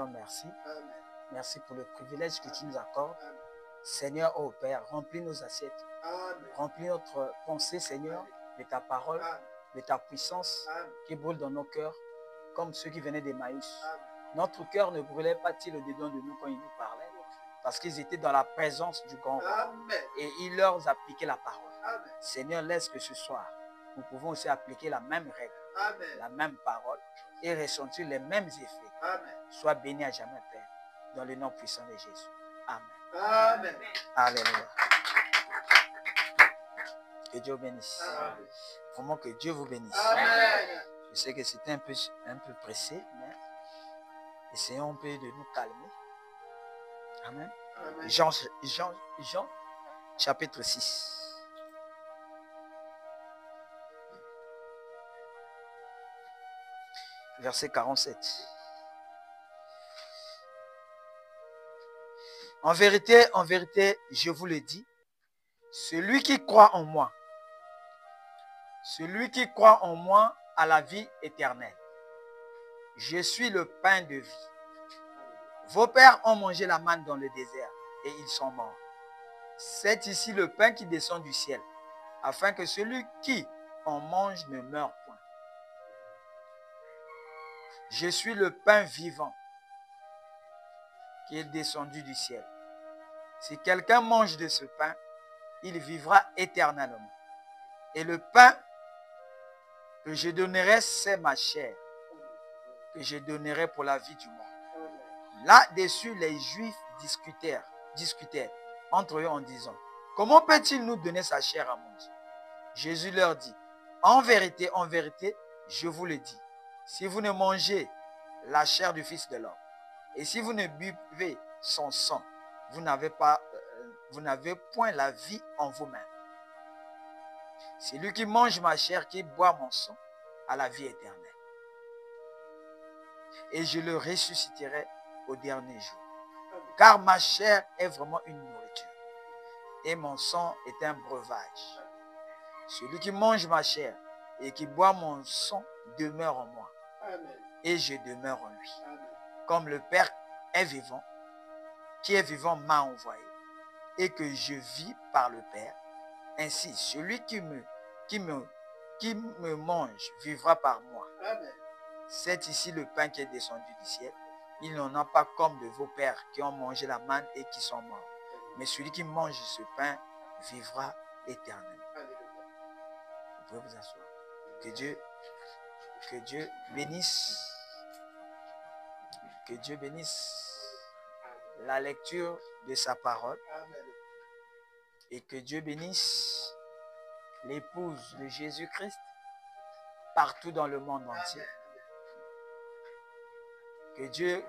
disons merci. Merci pour le privilège que tu nous accordes. Seigneur, ô Père, remplis nos assiettes. Remplis notre pensée, Seigneur, de ta parole, de ta puissance qui brûle dans nos cœurs, comme ceux qui venaient d'Emmaüs. Notre cœur ne brûlait pas-il au-dedans de nous quand ils nous parlaient, parce qu'ils étaient dans la présence du grand roi. Et il leur appliquait la parole. Seigneur, laisse que ce soir, nous pouvons aussi appliquer la même règle, la même parole, et ressentir les mêmes effets. Sois béni à jamais, Père, dans le nom puissant de Jésus. Amen. Amen. Alléluia. Que Dieu bénisse. Vraiment que Dieu vous bénisse. Amen. Je sais que c'était un peu pressé, mais essayons un peu de nous calmer. Amen. Amen. Jean chapitre 6. Verset 47. En vérité, je vous le dis, celui qui croit en moi a la vie éternelle. Je suis le pain de vie. Vos pères ont mangé la manne dans le désert et ils sont morts. C'est ici le pain qui descend du ciel, afin que celui qui en mange ne meure point. Je suis le pain vivant qui est descendu du ciel. Si quelqu'un mange de ce pain, il vivra éternellement. Et le pain que je donnerai, c'est ma chair, que je donnerai pour la vie du monde. Là-dessus, les Juifs discutèrent entre eux en disant, comment peut-il nous donner sa chair à manger? Jésus leur dit, en vérité, je vous le dis, si vous ne mangez la chair du Fils de l'homme, et si vous ne buvez son sang, vous n'avez point la vie en vous-même. Celui qui mange ma chair, qui boit mon sang, a la vie éternelle. Et je le ressusciterai au dernier jour. Car ma chair est vraiment une nourriture, et mon sang est un breuvage. Celui qui mange ma chair et qui boit mon sang demeure en moi. Amen. Et je demeure en lui. Amen. Comme le Père est vivant, qui est vivant m'a envoyé, et que je vis par le Père, ainsi celui qui me mange vivra par moi. Amen. C'est ici le pain qui est descendu du ciel. Il n'en a pas comme de vos pères qui ont mangé la manne et qui sont morts. Mais celui qui mange ce pain vivra éternellement. Vous pouvez vous asseoir. Que Dieu bénisse. Que Dieu bénisse la lecture de sa parole. Amen. Et que Dieu bénisse l'épouse de Jésus-Christ partout dans le monde entier. Que Dieu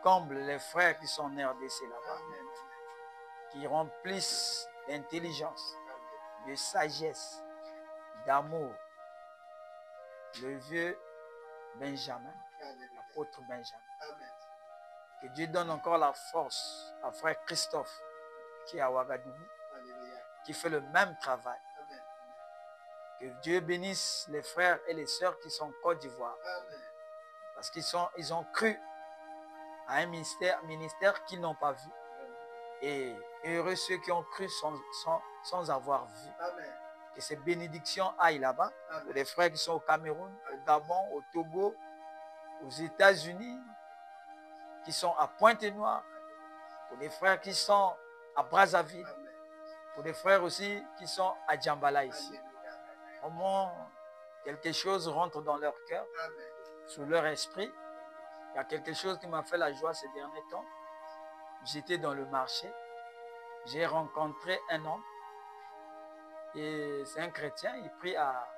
comble les frères qui sont en RDC là-bas, qui remplissent d'intelligence, de sagesse, d'amour. Le vieux Benjamin, l'apôtre Benjamin. Que Dieu donne encore la force à frère Christophe, qui est à Ouagadougou, qui fait le même travail. Que Dieu bénisse les frères et les sœurs qui sont en Côte d'Ivoire. Parce qu'ils ont cru à un ministère qu'ils n'ont pas vu. Et heureux ceux qui ont cru sans avoir vu. Que ces bénédictions aillent là-bas. Pour les frères qui sont au Cameroun, au Gabon, au Togo, aux États-Unis, qui sont à Pointe-Noire. Pour les frères qui sont à Brazzaville. Pour les frères aussi qui sont à Djambala ici. Comment quelque chose rentre dans leur cœur, sur leur esprit. Il y a quelque chose qui m'a fait la joie ces derniers temps. J'étais dans le marché. J'ai rencontré un homme. Et c'est un chrétien. Il prie à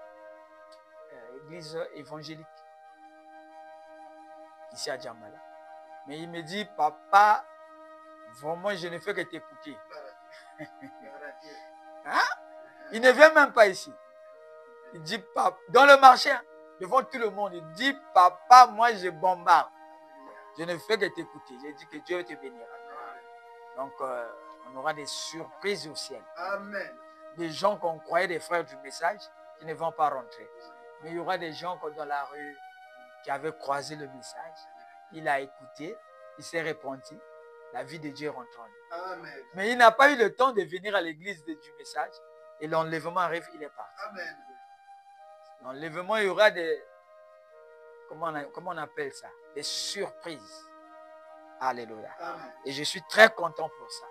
l'église évangélique. Ici à Djambala. Mais il me dit, papa, vraiment, je ne fais que t'écouter. Hein? Il ne vient même pas ici. Il dit, papa, dans le marché, hein, devant tout le monde, il dit, papa, moi je bombarde. Je ne fais que t'écouter. J'ai dit que Dieu te bénira. Donc, on aura des surprises au ciel. Amen. Des gens qu'on croyait des frères du message qui ne vont pas rentrer. Mais il y aura des gens dans la rue qui avaient croisé le message il a écouté, il s'est repenti, la vie de Dieu est rentrée en lui. Amen. Mais il n'a pas eu le temps de venir à l'église du message et l'enlèvement arrive, il est parti. Amen. L'enlèvement, il y aura des, comment on appelle ça? Des surprises. Alléluia. Amen. Et je suis très content pour ça.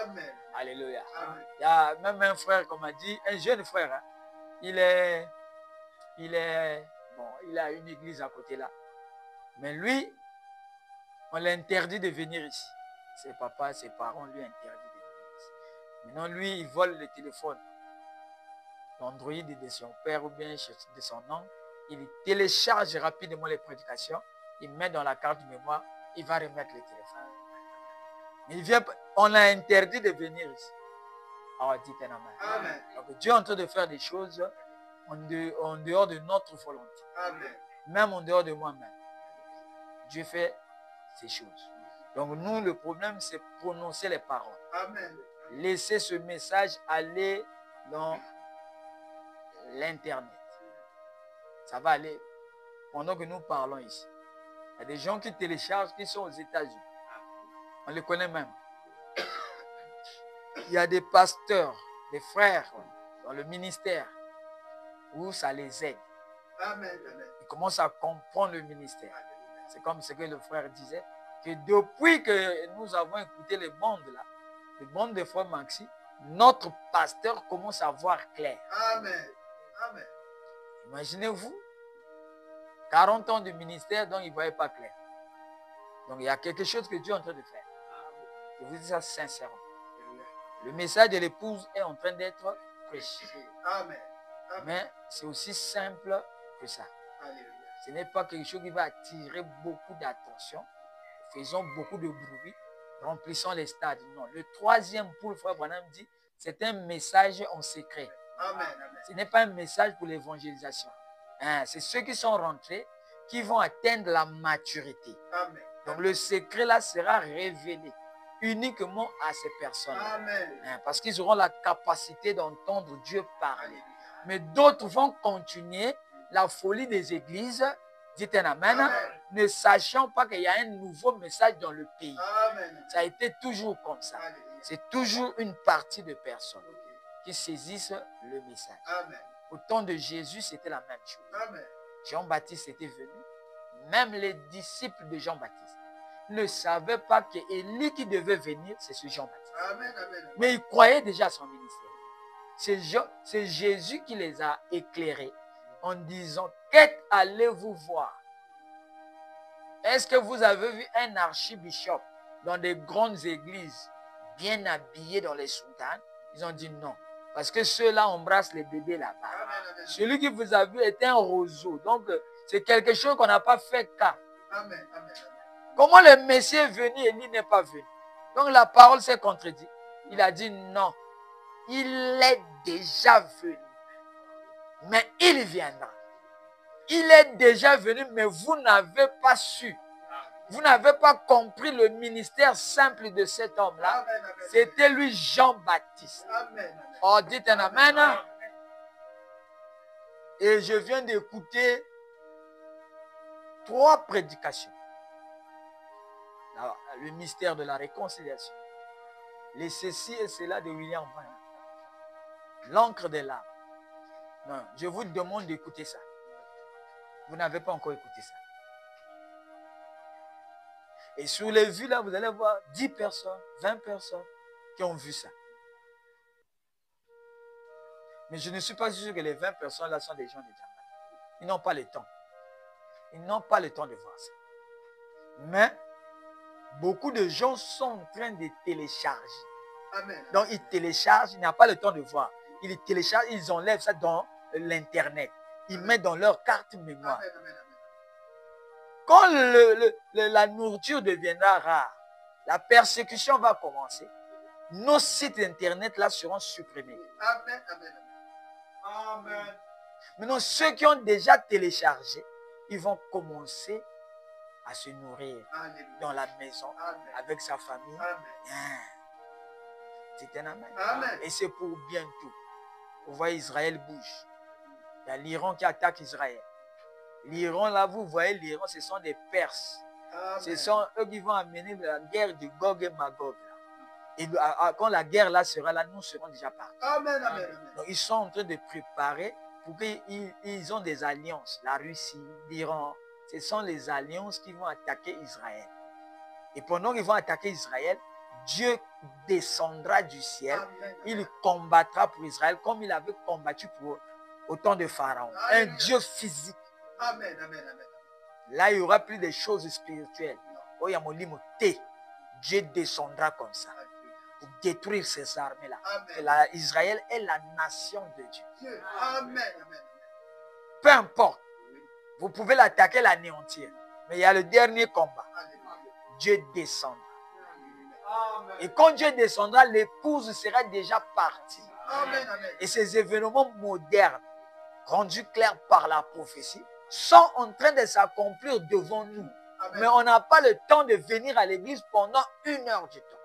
Amen. Alléluia. Amen. Il y a même un frère, comme on dit, un jeune frère, hein, il a une église à côté là. Mais lui, on l'a interdit de venir ici. Ses papas, ses parents lui ont interdit de venir ici. Maintenant, lui, il vole le téléphone. L'Android de son père ou bien de son oncle. Il télécharge rapidement les prédications. Il met dans la carte mémoire. Il va remettre le téléphone. Mais il vient, on l'a interdit de venir ici. Alors, dites un amen. Amen. Donc, Dieu est en train de faire des choses en dehors de notre volonté. Amen. Même en dehors de moi-même. Dieu fait ces choses. Donc nous, le problème, c'est prononcer les paroles. Amen. Laisser ce message aller dans l'Internet. Ça va aller pendant que nous parlons ici. Il y a des gens qui téléchargent, qui sont aux États-Unis. On les connaît même. Il y a des pasteurs, des frères dans le ministère où ça les aide. Amen. Ils commencent à comprendre le ministère. C'est comme ce que le frère disait, que depuis que nous avons écouté les bandes là, les bandes de frère Maxi, notre pasteur commence à voir clair. Amen. Amen. Imaginez-vous, 40 ans de ministère, donc il ne voyait pas clair. Donc il y a quelque chose que Dieu est en train de faire. Je vous dis ça sincèrement. Le message de l'épouse est en train d'être prêché. Amen. Mais c'est aussi simple que ça. Alléluia. Ce n'est pas quelque chose qui va attirer beaucoup d'attention. Faisons beaucoup de bruit, remplissons les stades. Non, le troisième pour le frère Branham dit, c'est un message en secret. Amen. Ce n'est pas un message pour l'évangélisation. C'est ceux qui sont rentrés qui vont atteindre la maturité. Amen. Donc le secret là sera révélé uniquement à ces personnes. Amen. Parce qu'ils auront la capacité d'entendre Dieu parler. Mais d'autres vont continuer la folie des églises, dites un amen, ne sachant pas qu'il y a un nouveau message dans le pays. Amen. Ça a été toujours comme ça. Alléluia. C'est toujours une partie de personnes qui saisissent le message. Amen. Au temps de Jésus, c'était la même chose. Amen. Jean-Baptiste était venu. Même les disciples de Jean-Baptiste ne savaient pas que Élie qui devait venir, c'est ce Jean-Baptiste. Amen. Amen. Mais ils croyaient déjà à son ministère. C'est Jésus qui les a éclairés en disant, qu'est-ce allez-vous voir? Est-ce que vous avez vu un archibishop dans des grandes églises bien habillé dans les soutanes? Ils ont dit non. Parce que ceux-là embrassent les bébés là-bas. Amen. Celui qui vous a vu était un roseau. Donc, c'est quelque chose qu'on n'a pas fait cas. Amen. Amen. Comment le Messie est venu et lui n'est pas venu? Donc, la parole s'est contredite. Il a dit non. Il est déjà venu. Mais il viendra. Il est déjà venu, mais vous n'avez pas su. Vous n'avez pas compris le ministère simple de cet homme-là. C'était lui Jean-Baptiste. Amen. Oh, dites un amen. Et je viens d'écouter 3 prédications. Le mystère de la réconciliation. Les ceci et cela de William Branham. L'encre des larmes. Non, je vous demande d'écouter ça. Vous n'avez pas encore écouté ça. Et sur les vues là, vous allez voir 10 personnes, 20 personnes qui ont vu ça. Mais je ne suis pas sûr que les 20 personnes là sont des gens de Djambat. Ils n'ont pas le temps. Ils n'ont pas le temps de voir ça. Mais beaucoup de gens sont en train de télécharger. Amen. Donc ils téléchargent, ils n'ont pas le temps de voir. Ils téléchargent, ils enlèvent ça dans l'Internet. Ils mettent dans leur carte mémoire. Amen. Amen. Quand la nourriture deviendra rare, la persécution va commencer. Nos sites Internet là seront supprimés. Amen. Amen. Amen. Maintenant, ceux qui ont déjà téléchargé, ils vont commencer à se nourrir Alléluia. dans la maison, Amen. avec sa famille. Amen. C'est un amen. Amen. Et c'est pour bientôt. Vous voyez, Israël bouge. Il y a l'Iran qui attaque Israël. L'Iran, là, vous voyez, l'Iran, ce sont des Perses. Ce sont eux qui vont amener la guerre de Gog et Magog. Et quand la guerre là sera là, nous serons déjà partis. Amen, amen, amen. Donc ils sont en train de préparer pour qu'ils ont des alliances. La Russie, l'Iran, ce sont les alliances qui vont attaquer Israël. Et pendant qu'ils vont attaquer Israël, Dieu descendra du ciel. Amen. Il combattra pour Israël comme il avait combattu pour au temps de Pharaon. Un Dieu physique. Amen, amen, amen. Là, il n'y aura plus des choses spirituelles. Oh, Dieu descendra comme ça pour détruire ces armées-là. Israël est la nation de Dieu. Amen, amen. Peu importe, vous pouvez l'attaquer, l'anéantir. Mais il y a le dernier combat. Dieu descendra. Et quand Dieu descendra, l'épouse sera déjà partie. Amen, amen. Et ces événements modernes, rendus clairs par la prophétie, sont en train de s'accomplir devant nous. Amen. Mais on n'a pas le temps de venir à l'église pendant 1 heure du temps.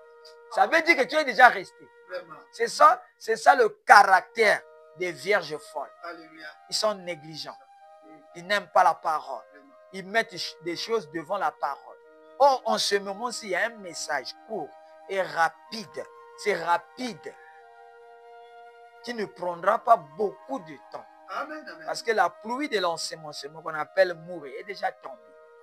Ça veut dire que tu es déjà resté. Vraiment. C'est ça le caractère des vierges folles. Alléluia. Ils sont négligents. Ils n'aiment pas la parole. Ils mettent des choses devant la parole. Or, en ce moment-ci, il y a un message court et rapide. C'est rapide. Qui ne prendra pas beaucoup de temps. Amen, amen. Parce que la pluie de l'ensemencement qu'on appelle mourir est déjà tombée.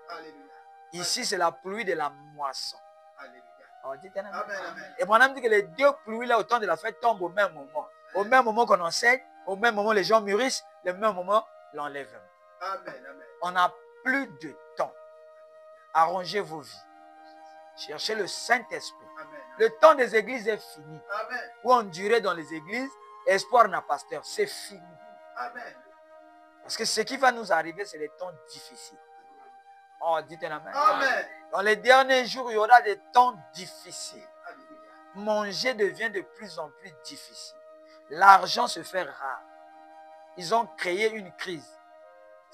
Alléluia. Ici, c'est la pluie de la moisson. Alléluia. Alors, dites un amen. Amen, amen. Et mon âme dit que les deux pluies-là, au temps de la fête, tombent au même moment. Au même moment qu'on enseigne, au même moment les gens mûrissent, le même moment l'enlèvement. Amen, amen. On n'a plus de temps. Arrangez vos vies. Cherchez le Saint-Esprit. Amen. Le temps des églises est fini. Amen. Où on durait dans les églises, espoir n'a pasteur. C'est fini. Amen. Parce que ce qui va nous arriver, c'est des temps difficiles. Oh, dites un amen. Amen. Dans les derniers jours, il y aura des temps difficiles. Alléluia. Manger devient de plus en plus difficile. L'argent se fait rare. Ils ont créé une crise.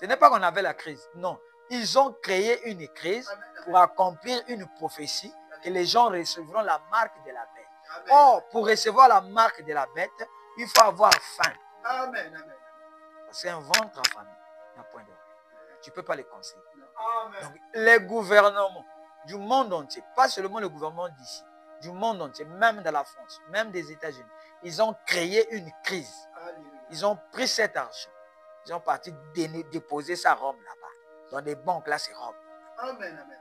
Ce n'est pas qu'on avait la crise. Non. Ils ont créé une crise pour accomplir une prophétie que les gens recevront la marque de la bête. Amen. Or, pour recevoir la marque de la bête, il faut avoir faim. Amen, amen. Parce qu'un ventre en famille n'a point d'oreille. Tu ne peux pas les conseiller. Amen. Donc, les gouvernements du monde entier, pas seulement le gouvernement d'ici, du monde entier, même de la France, même des États-Unis, ils ont créé une crise. Alléluia. Ils ont pris cet argent. Ils ont parti déposer sa Rome là-bas. Dans des banques, là, c'est Rome. Amen, amen.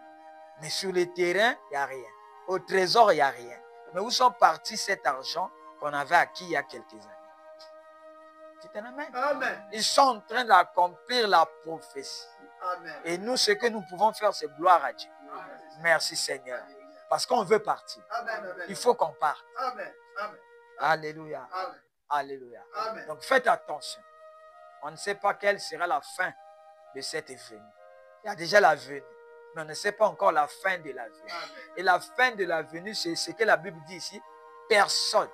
Mais sur le terrain, il n'y a rien. Au trésor, il n'y a rien. Mais où sont partis cet argent qu'on avait acquis il y a quelques années? C'est un amen. Amen. Ils sont en train d'accomplir la prophétie. Amen. Et nous, ce que nous pouvons faire, c'est gloire à Dieu. Amen. Merci Seigneur. Alléluia. Parce qu'on veut partir. Amen, amen. Il faut qu'on parte. Amen. Amen. Alléluia. Amen. Alléluia. Amen. Donc faites attention. On ne sait pas quelle sera la fin de cette venue. Il y a déjà la venue, mais on ne sait pas encore la fin de la venue. Amen. Et la fin de la venue, c'est ce que la Bible dit ici. Personne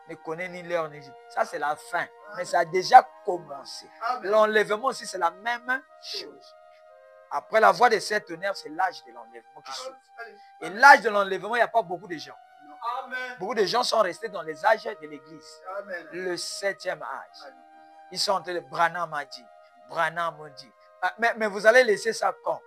ne connaît ni l'heure ni jour. Ça, c'est la fin. Mais ça a déjà commencé. Amen. L'enlèvement aussi, c'est la même chose. Après la voix de cet tonnerre, c'est l'âge de l'enlèvement qui s'ouvre. Et l'âge de l'enlèvement, il n'y a pas beaucoup de gens. Amen. Beaucoup de gens sont restés dans les âges de l'église. Amen. Le 7e âge. Alléluia. Ils sont en train de Branham a dit. Branham a dit. Ah, mais vous allez laisser ça quand?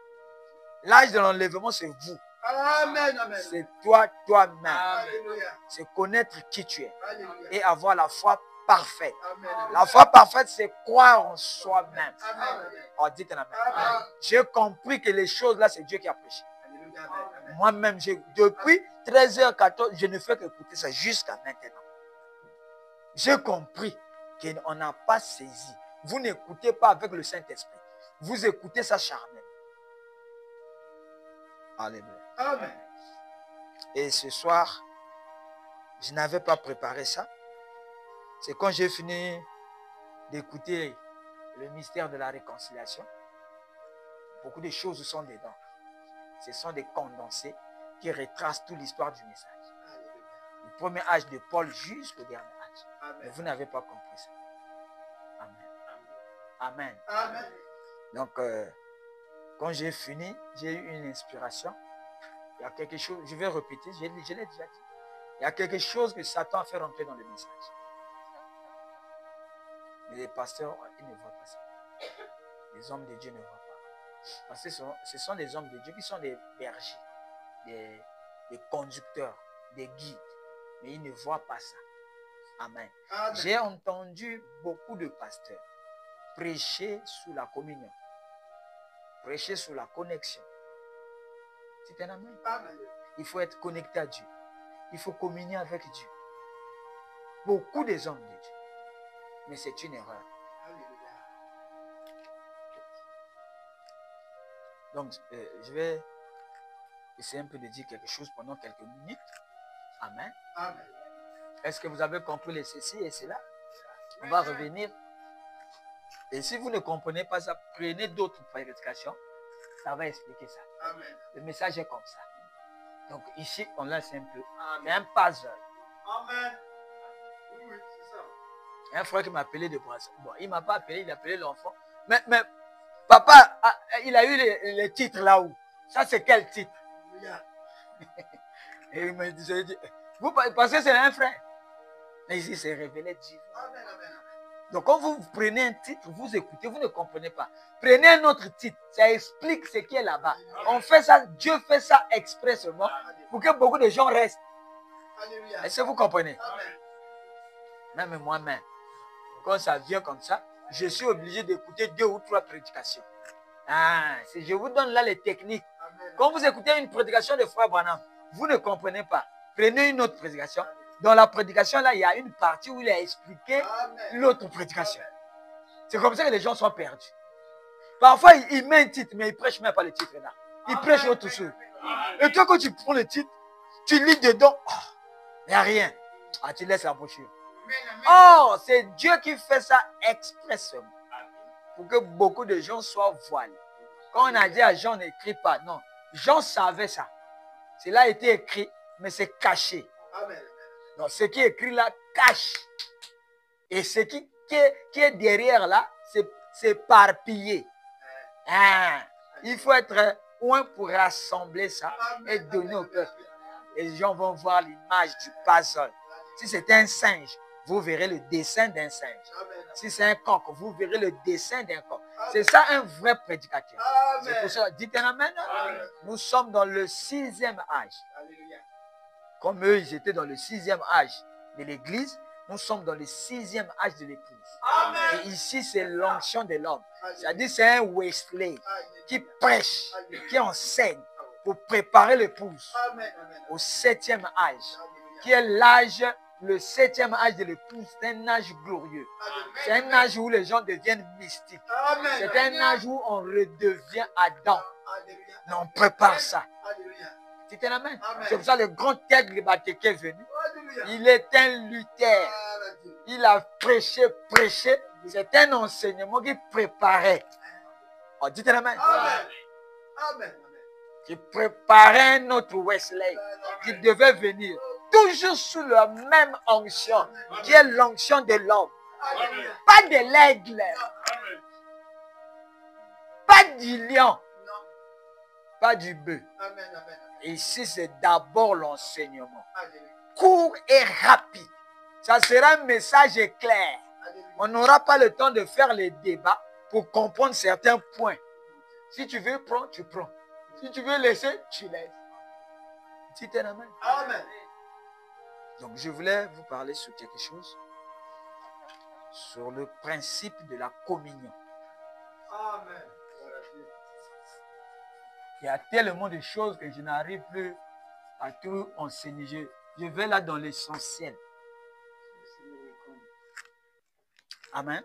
L'âge de l'enlèvement, c'est vous. Amen. Amen. C'est toi-même. Alléluia. C'est connaître qui tu es Alléluia. et avoir la foi parfaite. Amen. La foi parfaite, c'est croire en soi-même. Amen. Oh, dites un amen. Amen. J'ai compris que les choses là, c'est Dieu qui a prêché. Alléluia. Amen. Moi-même, depuis 13h14, je ne fais qu'écouter ça jusqu'à maintenant. J'ai compris qu'on n'a pas saisi. Vous n'écoutez pas avec le Saint-Esprit. Vous écoutez ça charnel. Alléluia. Amen. Et ce soir, je n'avais pas préparé ça. C'est quand j'ai fini d'écouter le mystère de la réconciliation. Beaucoup de choses sont dedans. Ce sont des condensés qui retracent toute l'histoire du message. Alléluia. Du premier âge de Paul jusqu'au dernier âge. Mais Amen. vous n'avez pas compris ça. Amen. Amen. Amen. Donc, quand j'ai fini, j'ai eu une inspiration. Il y a quelque chose, je vais répéter, je l'ai déjà dit. Il y a quelque chose que Satan a fait rentrer dans le message. Mais les pasteurs, ils ne voient pas ça. Les hommes de Dieu ne voient pas. Parce que ce sont des hommes de Dieu qui sont des bergers, des conducteurs, des guides. Mais ils ne voient pas ça. Amen. Amen. J'ai entendu beaucoup de pasteurs prêcher sous la communion, prêcher sous la connexion. C'est un amen. Amen. Il faut être connecté à Dieu. Il faut communier avec Dieu. Beaucoup des hommes de Dieu. Mais c'est une erreur. Alléluia. Donc, je vais essayer un peu de dire quelque chose pendant quelques minutes. Amen. Amen. Est-ce que vous avez compris les ceci et cela? On va revenir. Et si vous ne comprenez pas ça, prenez d'autres prédications. Ça va expliquer ça. Amen. Le message est comme ça. Donc ici, on laisse un peu. C'est Amen. un puzzle. Amen. Oui, oui, c'est ça. Il y a un frère qui m'a appelé de Brazza. Bon, il ne m'a pas appelé, il a appelé l'enfant. Mais papa, il a eu les titres là-haut. Ça, c'est quel titre? Alléluia. Et il me disait, vous pensez que c'est un frère? Mais ici, c'est révélé Dieu. Amen, amen, amen. Donc, quand vous prenez un titre, vous écoutez, vous ne comprenez pas. Prenez un autre titre, ça explique ce qui est là-bas. On fait ça, Dieu fait ça expressément pour que beaucoup de gens restent. Alléluia. Est-ce que vous comprenez? Amen. Même moi-même, quand ça vient comme ça, je suis obligé d'écouter 2 ou 3 prédications. Si je vous donne là les techniques. Amen. Quand vous écoutez une prédication de Frère Branham, vous ne comprenez pas. Prenez une autre prédication. Dans la prédication, là, il y a une partie où il a expliqué Amen. l'autre prédication. C'est comme ça que les gens sont perdus. Parfois, il met un titre, mais il ne prêche même pas le titre là. Il prêche autre chose. Et toi, quand tu prends le titre, tu lis dedans, il n'y a rien. Tu laisses la brochure. Oh, c'est Dieu qui fait ça expressément. Pour que beaucoup de gens soient voilés. Quand on a dit à Jean, n'écrit pas. Non, Jean savait ça. Cela a été écrit, mais c'est caché. Amen. Donc, ce qui est écrit là, cache. Et ce qui est derrière là, c'est éparpillé. Il faut être loin pour rassembler ça et donner au peuple. Et les gens vont voir l'image du puzzle. Si c'est un singe, vous verrez le dessin d'un singe. Si c'est un coq, vous verrez le dessin d'un coq. C'est ça un vrai prédicateur. C'est pour ça, dites un amen. Nous sommes dans le 6e âge. Alléluia. Comme eux, ils étaient dans le 6e âge de l'église, nous sommes dans le 6e âge de l'épouse. Amen. Et ici, c'est l'onction de l'homme. C'est-à-dire, c'est un Wesley qui prêche, qui enseigne pour préparer l'épouse Amen. Amen. au 7e âge, Alléluia. qui est l'âge, le 7e âge de l'épouse. C'est un âge glorieux. C'est un âge où les gens deviennent mystiques. Amen. C'est un âge où on redevient Adam. Alléluia. Mais on prépare ça. Alléluia. C'était la main. Amen. C'est pour ça que le grand Ted Libateke est venu. Alléluia. Il est un Luther. Alléluia. Il a prêché. C'est un enseignement qui préparait. Oh, dites la main. Amen. Amen. Qui préparait un autre Wesley qui devait venir. Toujours sous la même onction, qui est l'onction de l'homme. Alléluia. Pas de l'aigle, pas du lion, Non. pas du bœuf. Amen. Amen. Ici, c'est d'abord l'enseignement. Alléluia. Court et rapide. Ça sera un message clair. Alléluia. On n'aura pas le temps de faire les débats pour comprendre certains points. Si tu veux prendre, tu prends. Si tu veux laisser, tu laisses. Dites un amen. Amen. Donc, je voulais vous parler sur quelque chose, sur le principe de la communion. Amen. Il y a tellement de choses que je n'arrive plus à tout enseigner. Je vais là dans l'essentiel. Amen.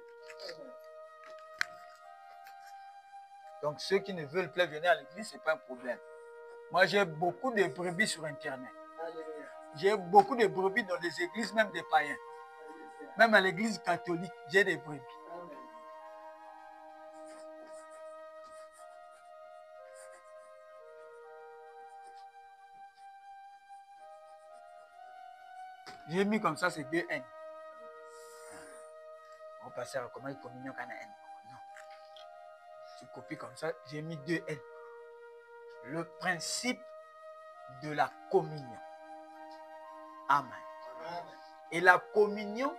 Donc, ceux qui ne veulent plus venir à l'église, ce n'est pas un problème. Moi, j'ai beaucoup de brebis sur Internet. Alléluia. J'ai beaucoup de brebis dans les églises, même des païens. Même à l'église catholique, j'ai des brebis. Amen. J'ai mis comme ça, c'est 2 N. On va passer à comment il communion quand on a N. Non. Tu copies comme ça, j'ai mis 2 N. Le principe de la communion. Amen. Amen. Et la communion,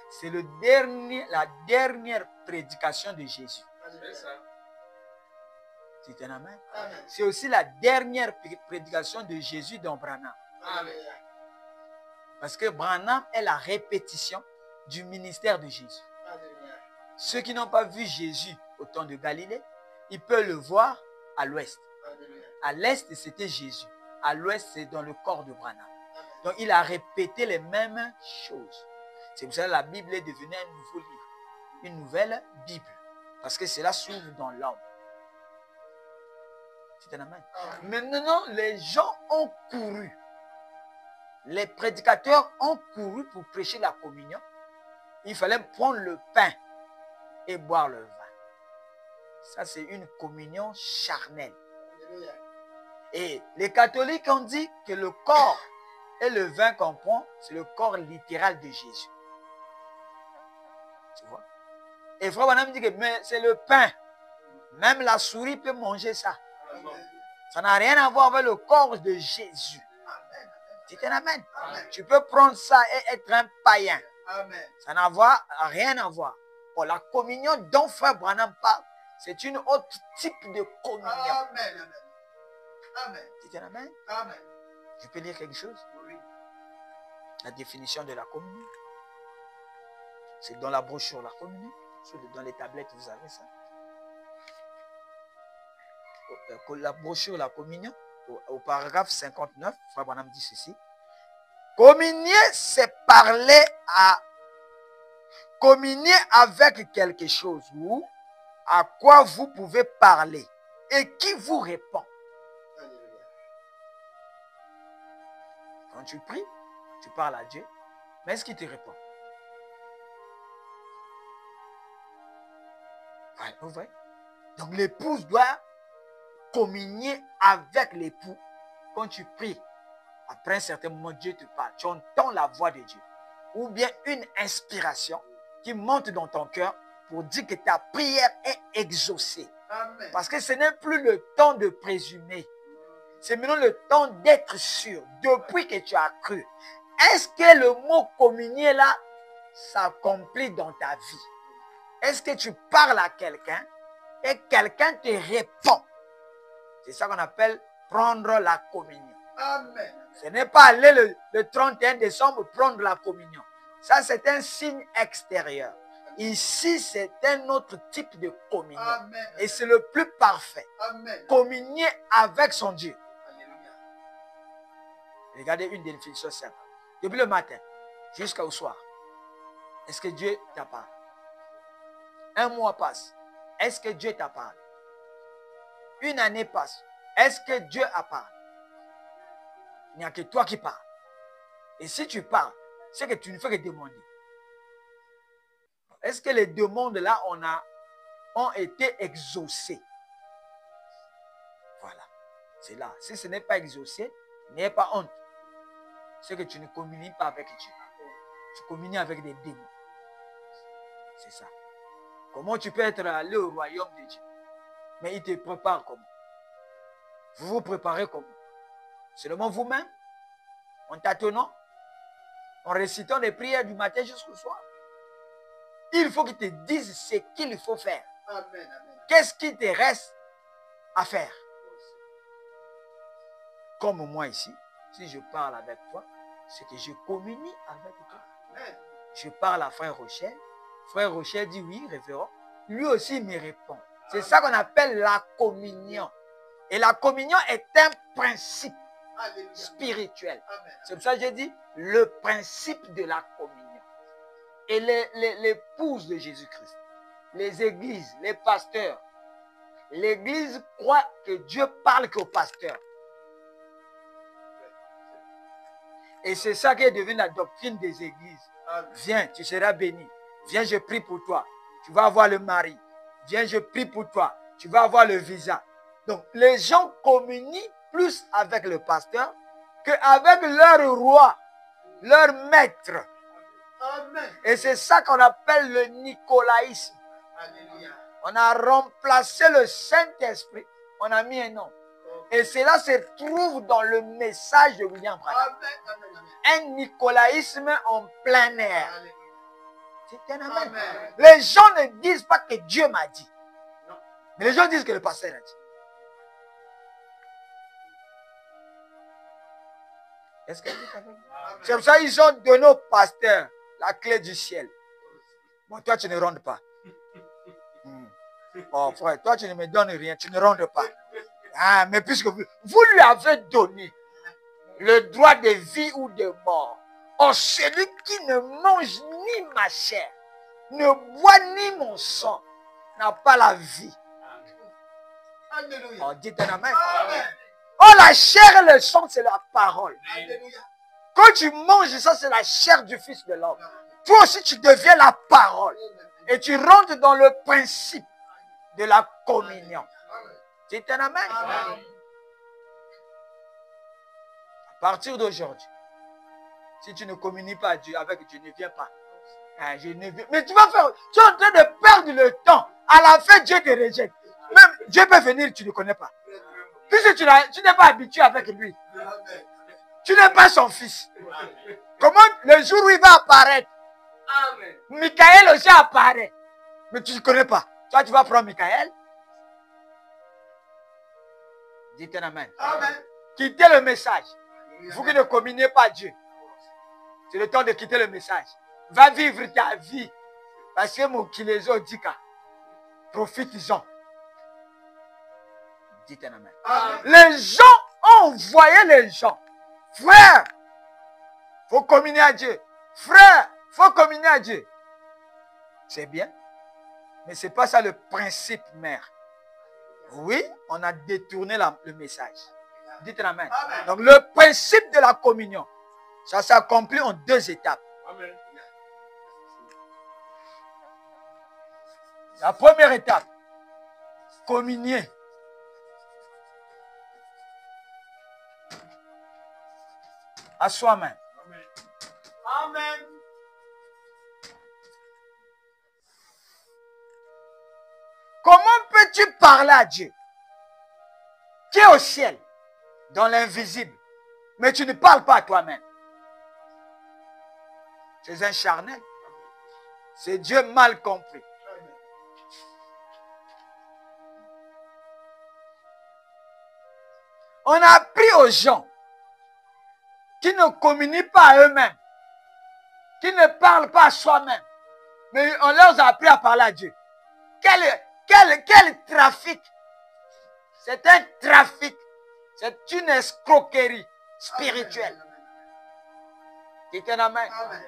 c'est la dernière prédication de Jésus. Alléluia. C'est un amen. Amen. C'est aussi la dernière prédication de Jésus dans Branham. Alléluia. Parce que Branham est la répétition du ministère de Jésus. Alléluia. Ceux qui n'ont pas vu Jésus au temps de Galilée, ils peuvent le voir à l'ouest. Alléluia. À l'est, c'était Jésus. À l'ouest, c'est dans le corps de Branham. Donc, il a répété les mêmes choses. C'est pour ça que la Bible est devenue un nouveau livre, une nouvelle Bible. Parce que cela s'ouvre dans l'homme. C'est un amen. Maintenant, les gens ont couru. Les prédicateurs ont couru pour prêcher la communion. Il fallait prendre le pain et boire le vin. Ça, c'est une communion charnelle. Alléluia. Et les catholiques ont dit que le corps et le vin qu'on prend, c'est le corps littéral de Jésus. Tu vois? Et Frère Branham dit que c'est le pain. Même la souris peut manger ça. Amen. Ça n'a rien à voir avec le corps de Jésus. Amen. C'est un amen. Amen. Tu peux prendre ça et être un païen. Amen. Ça n'a rien à voir. Pour la communion dont Frère Branham parle, c'est une autre type de communion. Amen. Amen. Amen. C'est un amen. Amen. Je peux lire quelque chose? Oui. La définition de la communion. C'est dans la brochure, la communion. Dans les tablettes, vous avez ça. La brochure, la communion, au paragraphe 59, Frère Branham dit ceci. Communier, c'est communier avec quelque chose ou à quoi vous pouvez parler et qui vous répond. Alléluia. Quand tu pries, tu parles à Dieu, mais est-ce qu'il te répond? Ouais, vous voyez? Donc l'épouse doit communier avec l'époux. Quand tu pries, après un certain moment, Dieu te parle. Tu entends la voix de Dieu. Ou bien une inspiration qui monte dans ton cœur pour dire que ta prière est exaucée. Amen. Parce que ce n'est plus le temps de présumer. C'est maintenant le temps d'être sûr. Depuis que tu as cru. Est-ce que le mot communier là s'accomplit dans ta vie? Est-ce que tu parles à quelqu'un et quelqu'un te répond? C'est ça qu'on appelle prendre la communion. Amen. Ce n'est pas aller le 31 décembre prendre la communion. Ça, c'est un signe extérieur. Ici, c'est un autre type de communion. Amen. Et c'est le plus parfait. Amen. Communier avec son Dieu. Alléluia. Regardez une définition simple. Depuis le matin jusqu'au soir, est-ce que Dieu t'a parlé? Un mois passe. Est-ce que Dieu t'a parlé? Une année passe. Est-ce que Dieu a parlé? Il n'y a que toi qui parles. Et si tu parles, c'est que tu ne fais que demander. Est-ce que les demandes là ont été exaucées? Voilà. C'est là. Si ce n'est pas exaucé, n'aie pas honte. C'est que tu ne communies pas avec Dieu. Tu communies avec des démons. C'est ça. Comment tu peux être allé au royaume de Dieu? Mais il te prépare comment? Vous vous préparez comment? Seulement vous-même? En tâtonnant? En récitant les prières du matin jusqu'au soir? Il faut qu'il te dise ce qu'il faut faire. Amen. Amen. Qu'est-ce qui te reste à faire? Comme moi ici, si je parle avec toi, c'est que je communie avec toi. Amen. Je parle à Frère Rochelle. Frère Rochelle dit oui, révérend. Lui aussi me répond. C'est ça qu'on appelle la communion. Et la communion est un principe Alléluia. spirituel. Amen. C'est pour ça que j'ai dit le principe de la communion. Et l'épouse de Jésus-Christ, les églises, les pasteurs, l'église croit que Dieu parle qu'aux pasteurs. Et c'est ça qui est devenu la doctrine des églises. Amen. Viens, tu seras béni. Viens, je prie pour toi. Tu vas avoir le mari. Viens, je prie pour toi. Tu vas avoir le visa. Donc, les gens communient plus avec le pasteur qu'avec leur roi, leur maître. Amen. Et c'est ça qu'on appelle le nicolaïsme. Alléluia. On a remplacé le Saint-Esprit. On a mis un nom. Et cela se trouve dans le message de William Branham. Amen. Amen. Amen. Un nicolaïsme en plein air. Alléluia. C'est un amen. Amen. Les gens ne disent pas que Dieu m'a dit. Non. Mais les gens disent que le pasteur a dit. Est-ce qu'elle est avec nous? C'est pour ça qu'ils ont donné au pasteur la clé du ciel. Bon, toi, tu ne rentres pas. Oh, frère, toi, tu ne me donnes rien, tu ne rentres pas. Ah, mais puisque vous lui avez donné le droit de vie ou de mort, oh, celui qui ne mange ni ma chair, ne boit ni mon sang, n'a pas la vie. Alléluia. Oh, dites un amen. Amen. Oh, la chair et le sang, c'est la parole. Alléluia. Quand tu manges ça, c'est la chair du Fils de l'homme. Toi aussi, tu deviens la parole. Et tu rentres dans le principe de la communion. Dites un amen. Amen. À partir d'aujourd'hui, si tu ne communies pas avec Dieu, ne viens pas. Ah, je ne viens. Mais tu vas faire. Tu es en train de perdre le temps. À la fin, Dieu te rejette. Même Dieu peut venir, tu ne connais pas. Puisque tu n'es pas habitué avec lui. Tu n'es pas son fils. Comment le jour où il va apparaître, Amen. Michael aussi apparaît. Mais tu ne connais pas. Toi, tu vas prendre Michael. Dites un amen. Amen. Quittez le message. Vous qui ne communiez pas Dieu. C'est le temps de quitter le message. Va vivre ta vie. Parce que mon kilézo dit qu'à profite-en. Dites un amen. Amen. Les gens ont envoyé les gens. Frère, il faut communier à Dieu. Frère, il faut communier à Dieu. C'est bien. Mais ce n'est pas ça le principe mère. Oui, on a détourné le message. Dites un amen. Amen. Donc le principe de la communion, ça s'accomplit en 2 étapes. Amen. La première étape, communier. À soi-même. Amen. Comment peux-tu parler à Dieu qui est au ciel, dans l'invisible, mais tu ne parles pas à toi-même? C'est un charnel. C'est Dieu mal compris. On a appris aux gens qui ne communient pas à eux-mêmes, qui ne parlent pas à soi-même, mais on leur a appris à parler à Dieu. Quel trafic! C'est un trafic. C'est une escroquerie spirituelle. Dites un amen. Amen.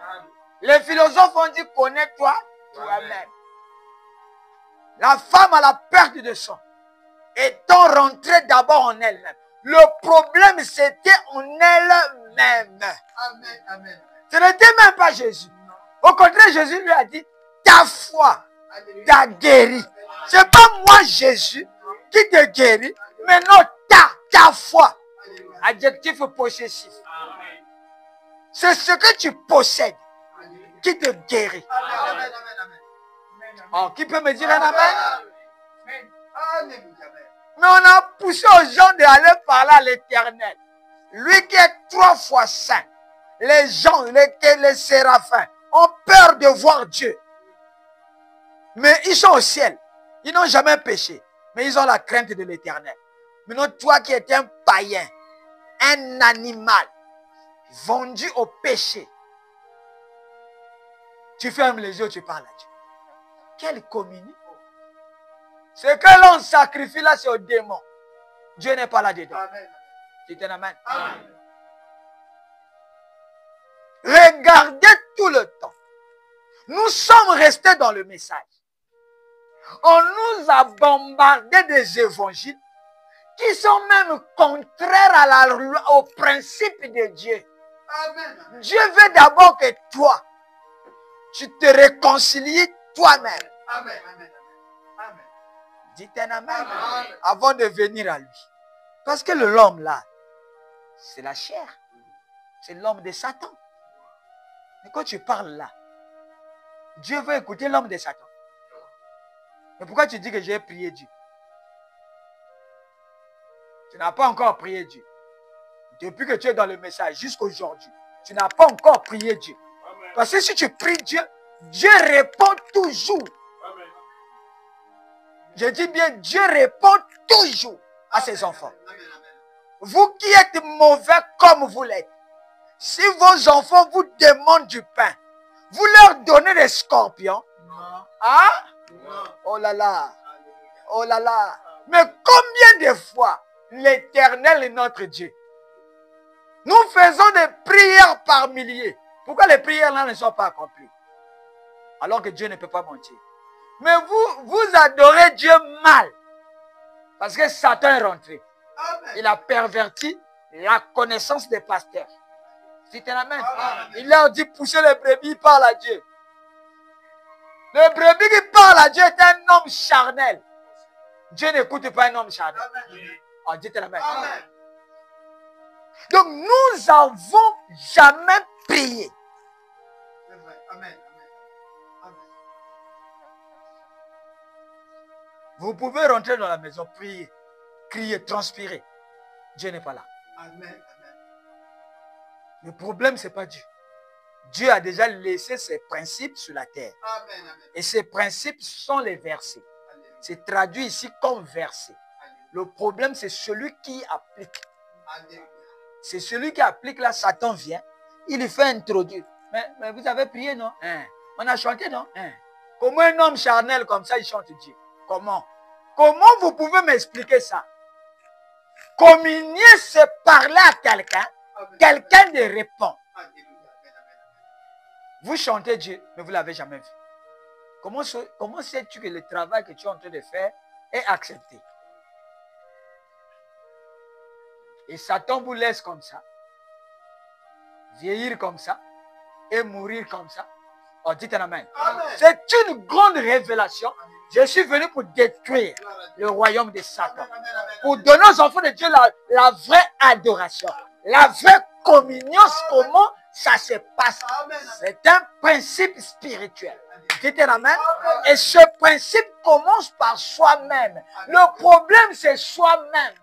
Les philosophes ont dit connais-toi toi-même. La femme a la perte de sang, étant rentrée d'abord en elle-même. Le problème, c'était en elle-même. Amen. Amen. Ce n'était même pas Jésus. Au contraire, Jésus lui a dit, ta foi Alléluia. t'a guéri. Ce n'est pas moi, Jésus, qui te guérit, mais non, ta foi. Alléluia. Adjectif possessif. C'est ce que tu possèdes qui te guérit. Amen. Amen. Amen. Amen. Oh, qui peut me dire un amen? Amen. Alléluia. Mais on a poussé aux gens d'aller parler à l'Éternel. Lui qui est 3 fois saint. Les gens, les séraphins, ont peur de voir Dieu. Mais ils sont au ciel. Ils n'ont jamais péché. Mais ils ont la crainte de l'Éternel. Maintenant, toi qui es un païen, un animal, vendu au péché, tu fermes les yeux, tu parles à Dieu. Quelle communion! Ce que l'on sacrifie là, c'est au démon. Dieu n'est pas là-dedans. Amen. C'est un amen. Amen. Regardez tout le temps. Nous sommes restés dans le message. On nous a bombardé des évangiles qui sont même contraires au principe de Dieu. Amen. Dieu veut d'abord que toi, tu te réconcilies toi-même. Amen. Amen. Amen. Dites un amen. Amen. Avant de venir à lui. Parce que l'homme là, c'est la chair. C'est l'homme de Satan. Mais quand tu parles là, Dieu veut écouter l'homme de Satan. Mais pourquoi tu dis que j'ai prié Dieu? Tu n'as pas encore prié Dieu. Depuis que tu es dans le message jusqu'aujourd'hui, tu n'as pas encore prié Dieu. Parce que si tu pries Dieu, Dieu répond toujours. Je dis bien, Dieu répond toujours à ses enfants. Amen. Amen. Vous qui êtes mauvais comme vous l'êtes, Si vos enfants vous demandent du pain, vous leur donnez des scorpions. Non. Hein? Non. Oh là là. Alléluia. Oh là là. Mais combien de fois l'Éternel est notre Dieu? Nous faisons des prières par milliers. Pourquoi les prières là ne sont pas accomplies? Alors que Dieu ne peut pas mentir. Mais vous adorez Dieu mal. Parce que Satan est rentré. Amen. Il a perverti la connaissance des pasteurs. C'est un amen. Amen. Il leur dit pousser les brebis, il parle à Dieu. Le brebis qui parle à Dieu est un homme charnel. Dieu n'écoute pas un homme charnel. Amen. Oh, dites amen. Amen. Donc nous n'avons jamais prié. C'est vrai. Amen. Amen. Vous pouvez rentrer dans la maison, prier, crier, transpirer. Dieu n'est pas là. Amen. Amen. Le problème, ce n'est pas Dieu. Dieu a déjà laissé ses principes sur la terre. Amen. Amen. Et ces principes sont les versets. Alléluia. C'est traduit ici comme verset. Alléluia. Le problème, c'est celui qui applique. Alléluia. C'est celui qui applique, là, Satan vient. Il lui fait introduire. Mais vous avez prié, non? Hein? On a chanté, non? Hein? Comment un homme charnel comme ça, il chante Dieu? Comment? Comment vous pouvez m'expliquer ça? Communier, c'est parler à quelqu'un. Amen. Quelqu'un te répond. Alléluia. Amen. Amen. Vous chantez Dieu, mais vous ne l'avez jamais vu. Comment sais-tu que le travail que tu es en train de faire est accepté? Et Satan vous laisse comme ça, vieillir comme ça, et mourir comme ça. Oh, dites un amen. Amen. C'est une grande révélation. Je suis venu pour détruire le royaume de Satan. Amen. Amen. Pour donner aux enfants de Dieu la vraie adoration, la vraie communion, comment ça se passe. Amen. C'est un principe spirituel. Dites un amen. Et ce principe commence par soi-même. Le problème, c'est soi-même.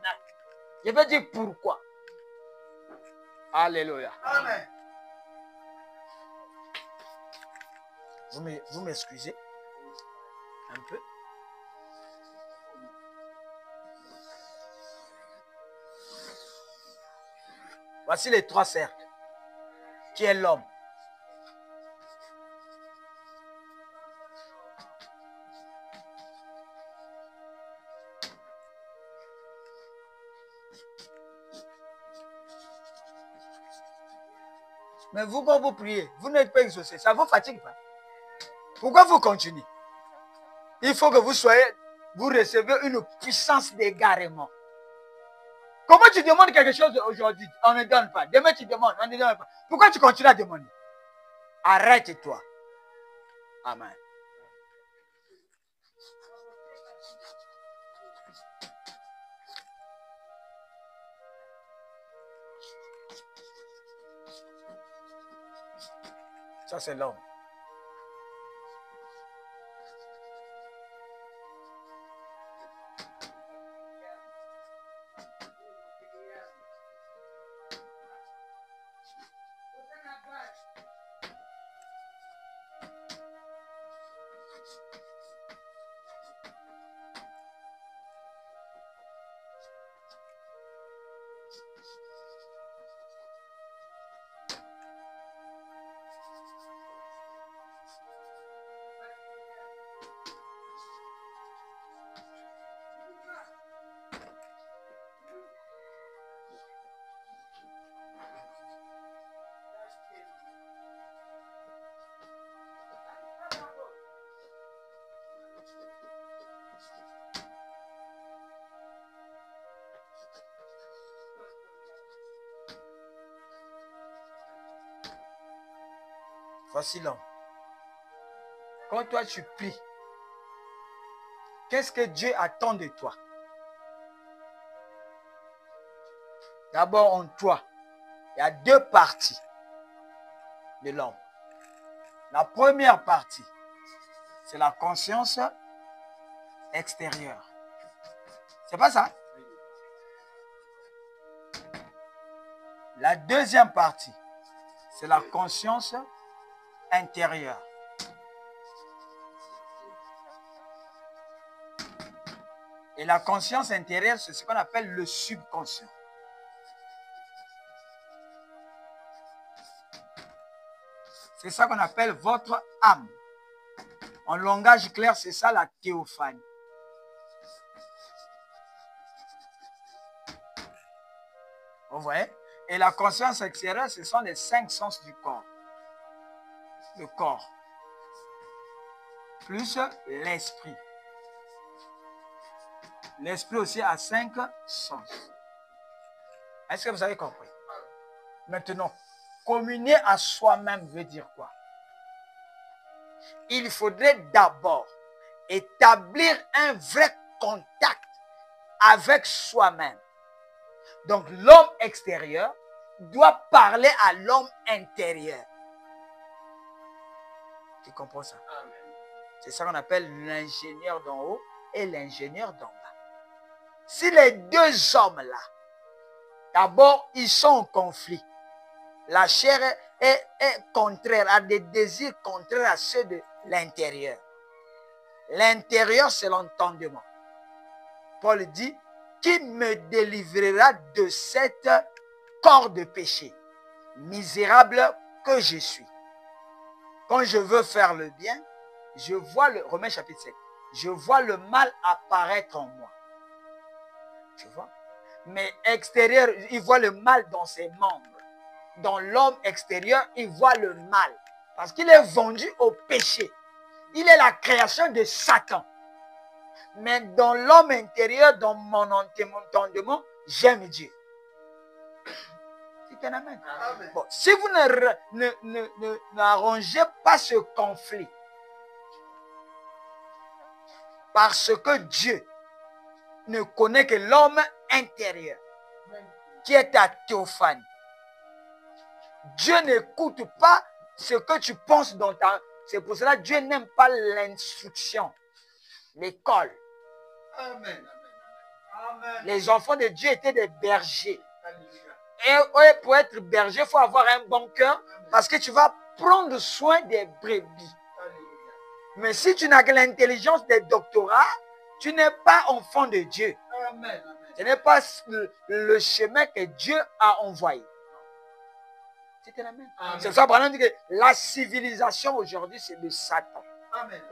Je vais dire pourquoi. Alléluia. Amen. Vous m'excusez un peu. Voici les trois cercles. Qui est l'homme? Mais vous, quand vous priez, vous n'êtes pas exaucé. Ça vous fatigue pas? Pourquoi vous continuez? Il faut que vous recevez une puissance d'égarement. Comment tu demandes quelque chose aujourd'hui? On ne donne pas. Demain, tu demandes, on ne donne pas. Pourquoi tu continues à demander? Arrête-toi. Amen. Ça, c'est l'homme. Voici l'homme. Quand toi tu pries, qu'est-ce que Dieu attend de toi? D'abord en toi, il y a deux parties de l'homme. La première partie, c'est la conscience extérieure. C'est pas ça? La deuxième partie, c'est la conscience intérieure. Et la conscience intérieure, c'est ce qu'on appelle le subconscient. C'est ça qu'on appelle votre âme. En langage clair, c'est ça la théophanie. Vous voyez? Et la conscience extérieure, ce sont les 5 sens du corps. Le corps. Plus l'esprit. L'esprit aussi a 5 sens. Est-ce que vous avez compris? Maintenant, communier à soi-même veut dire quoi? Il faudrait d'abord établir un vrai contact avec soi-même. Donc, l'homme extérieur doit parler à l'homme intérieur. Tu comprends ça? C'est ça qu'on appelle l'ingénieur d'en haut et l'ingénieur d'en bas. Si les deux hommes-là, d'abord, ils sont en conflit, la chair est contraire, a des désirs contraires à ceux de l'intérieur. L'intérieur, c'est l'entendement. Paul dit, qui me délivrera de cet corps de péché, misérable que je suis. Quand je veux faire le bien, je vois le, Romains chapitre 7, je vois le mal apparaître en moi. Tu vois? Mais extérieur, il voit le mal dans ses membres. Dans l'homme extérieur, il voit le mal. Parce qu'il est vendu au péché. Il est la création de Satan. Mais dans l'homme intérieur, dans mon entendement, j'aime Dieu. C'est un amen. Bon, si vous n'arrangez pas ce conflit, parce que Dieu ne connaît que l'homme intérieur, qui est ta théophanie. Dieu n'écoute pas ce que tu penses dans ta... C'est pour cela que Dieu n'aime pas l'instruction, l'école. Amen. Amen. Les enfants de Dieu étaient des bergers. Et pour être berger, il faut avoir un bon cœur parce que tu vas prendre soin des brebis. Mais si tu n'as que l'intelligence des doctorats, tu n'es pas enfant de Dieu. Amen. Ce n'est pas le chemin que Dieu a envoyé. C'est un amen. C'est ça, Branham dit que la civilisation aujourd'hui, c'est de Satan.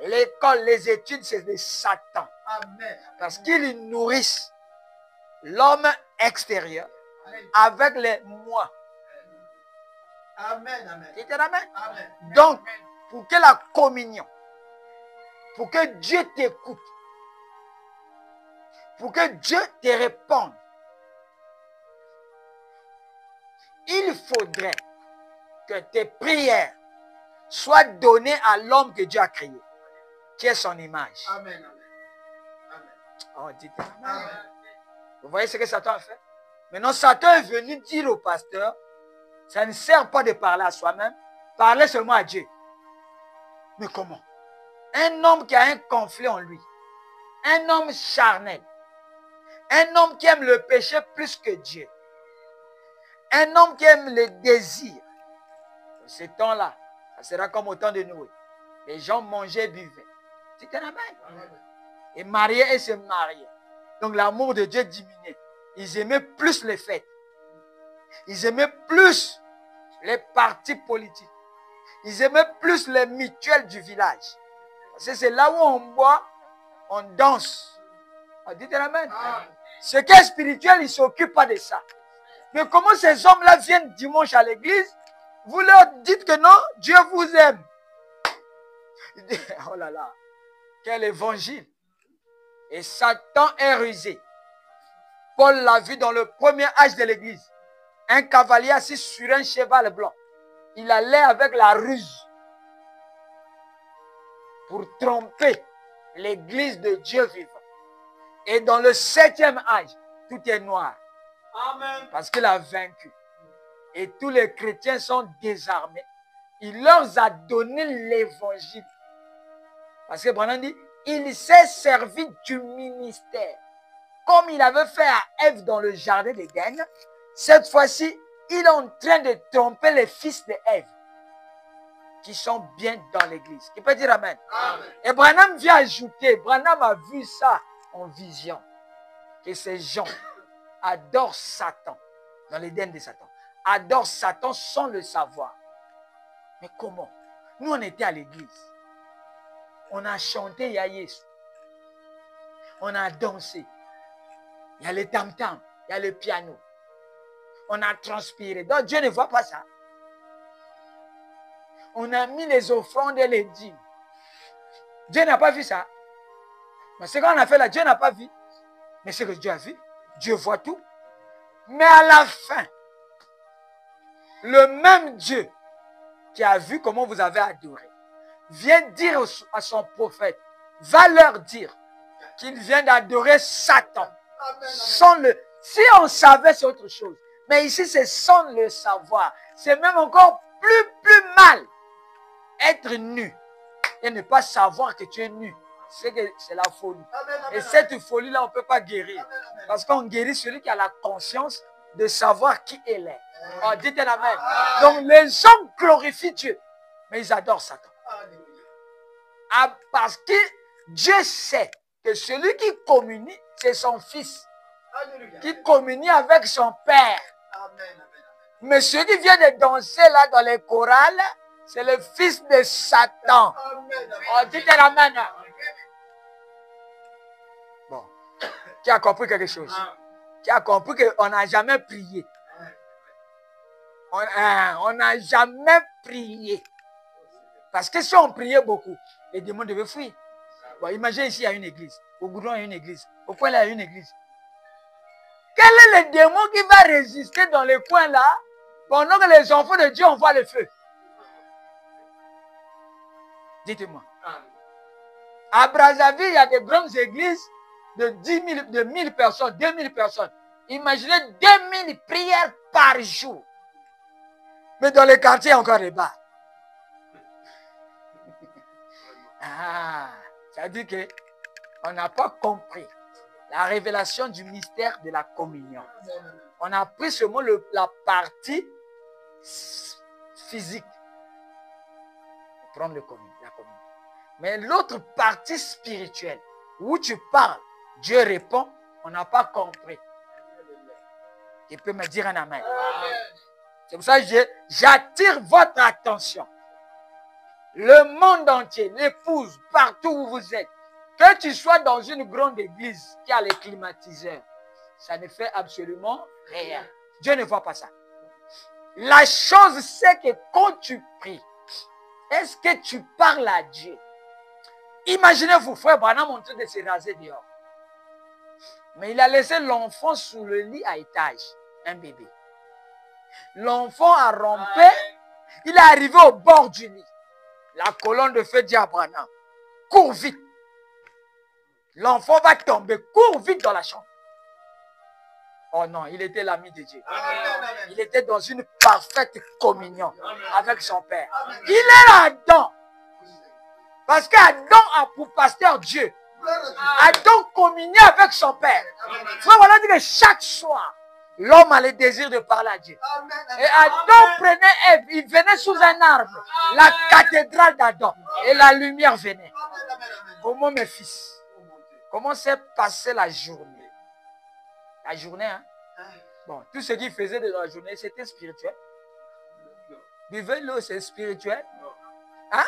L'école, les études, c'est de Satan. Amen. Parce qu'ils nourrissent l'homme extérieur avec les moi. Amen. C'est un amen. Amen. Donc, pour que la communion, pour que Dieu t'écoute, pour que Dieu te réponde, il faudrait que tes prières soient données à l'homme que Dieu a créé, qui est son image. Amen. Oh, dites amen. Vous voyez ce que Satan a fait? Maintenant, Satan est venu dire au pasteur, ça ne sert pas de parler à soi-même, parlez seulement à Dieu. Mais comment? Un homme qui a un conflit en lui, un homme charnel, un homme qui aime le péché plus que Dieu, un homme qui aime le désir. Dans ces temps-là, ça sera comme au temps de Noé. Les gens mangeaient et buvaient. C'est un amen. Et mariaient et se mariaient. Donc l'amour de Dieu diminuait. Ils aimaient plus les fêtes. Ils aimaient plus les partis politiques. Ils aimaient plus les mutuelles du village. Parce que c'est là où on boit, on danse. Dites amen. Ce qui est spirituel, ils ne s'occupent pas de ça. Mais comment ces hommes-là viennent dimanche à l'église, vous leur dites que non, Dieu vous aime. Oh là là, quel évangile. Et Satan est rusé. Paul l'a vu dans le premier âge de l'église. Un cavalier assis sur un cheval blanc. Il allait avec la ruse pour tromper l'église de Dieu vivant. Et dans le 7e âge, tout est noir. Amen. Parce qu'il a vaincu. Et tous les chrétiens sont désarmés. Il leur a donné l'évangile. Parce que Branham dit, il s'est servi du ministère. Comme il avait fait à Ève dans le jardin d'Éden, cette fois-ci, il est en train de tromper les fils d'Ève qui sont bien dans l'église. Qui peut dire amen? Amen. Et Branham vient ajouter, Branham a vu ça en vision, que ces gens adorent Satan, dans l'Éden de Satan, adorent Satan sans le savoir. Mais comment? Nous, on était à l'église. On a chanté Yayesu. On a dansé. Il y a les tam-tams, il y a le piano. On a transpiré. Donc Dieu ne voit pas ça. On a mis les offrandes et les dîmes. Dieu n'a pas vu ça. Mais ce qu'on a fait là, Dieu n'a pas vu. Mais ce que Dieu a vu, Dieu voit tout. Mais à la fin, le même Dieu qui a vu comment vous avez adoré, vient dire à son prophète, va leur dire qu'il vient d'adorer Satan. Sans le... Si on savait, c'est autre chose. Mais ici, c'est sans le savoir. C'est même encore plus mal être nu et ne pas savoir que tu es nu. C'est la folie. Et cette folie-là, on ne peut pas guérir. Parce qu'on guérit celui qui a la conscience de savoir qui il est. Oh, dites amen. Donc les hommes glorifient Dieu, mais ils adorent Satan. Ah, parce que Dieu sait que celui qui communie, c'est son fils. Qui communie avec son père. Mais celui qui vient de danser là dans les chorales, c'est le fils de Satan. Oh, dites amen. Bon. Qui a compris quelque chose? Qui a compris qu'on n'a jamais prié? On n'a jamais prié. Parce que si on priait beaucoup, les démons devaient fuir. Bon, imaginez ici, il y a une église. Au Goudron, il y a une église. Au coin là, il y a une église. Quel est le démon qui va résister dans les coins là pendant que les enfants de Dieu envoient le feu? Dites-moi. À Brazzaville, il y a des grandes églises de 10 000, de 1000 personnes, 2000 personnes. Imaginez 2000 prières par jour. Mais dans les quartiers, encore des bars. Ah, ça veut dire qu'on n'a pas compris la révélation du mystère de la communion. On a pris seulement la partie physique. Prendre la communion. Mais l'autre partie spirituelle, où tu parles, Dieu répond, on n'a pas compris. Tu peux me dire un amen. C'est pour ça que j'attire votre attention. Le monde entier, l'épouse, partout où vous êtes, que tu sois dans une grande église qui a les climatiseurs, ça ne fait absolument rien. Dieu ne voit pas ça. La chose, c'est que quand tu pries, est-ce que tu parles à Dieu? Imaginez-vous, frère Branham en train de se raser dehors. Mais il a laissé l'enfant sous le lit à étage, un bébé. L'enfant a rampé, il est arrivé au bord du lit. La colonne de feu dit à Branham, cours vite. L'enfant va tomber, cours vite dans la chambre. Oh non, il était l'ami de Dieu. Il était dans une parfaite communion avec son Père. Il est là-dedans. Parce qu'Adam a pour pasteur Dieu. Adam communiait avec son Père. Frère, voilà dit que chaque soir, l'homme a le désir de parler à Dieu. Et Adam prenait Ève, il venait sous un arbre, la cathédrale d'Adam, et la lumière venait. Comment mes fils? Comment s'est passée la journée? La journée, hein? Bon, tout ce qu'il faisait de la journée, c'était spirituel. Buvez l'eau, c'est spirituel. Hein?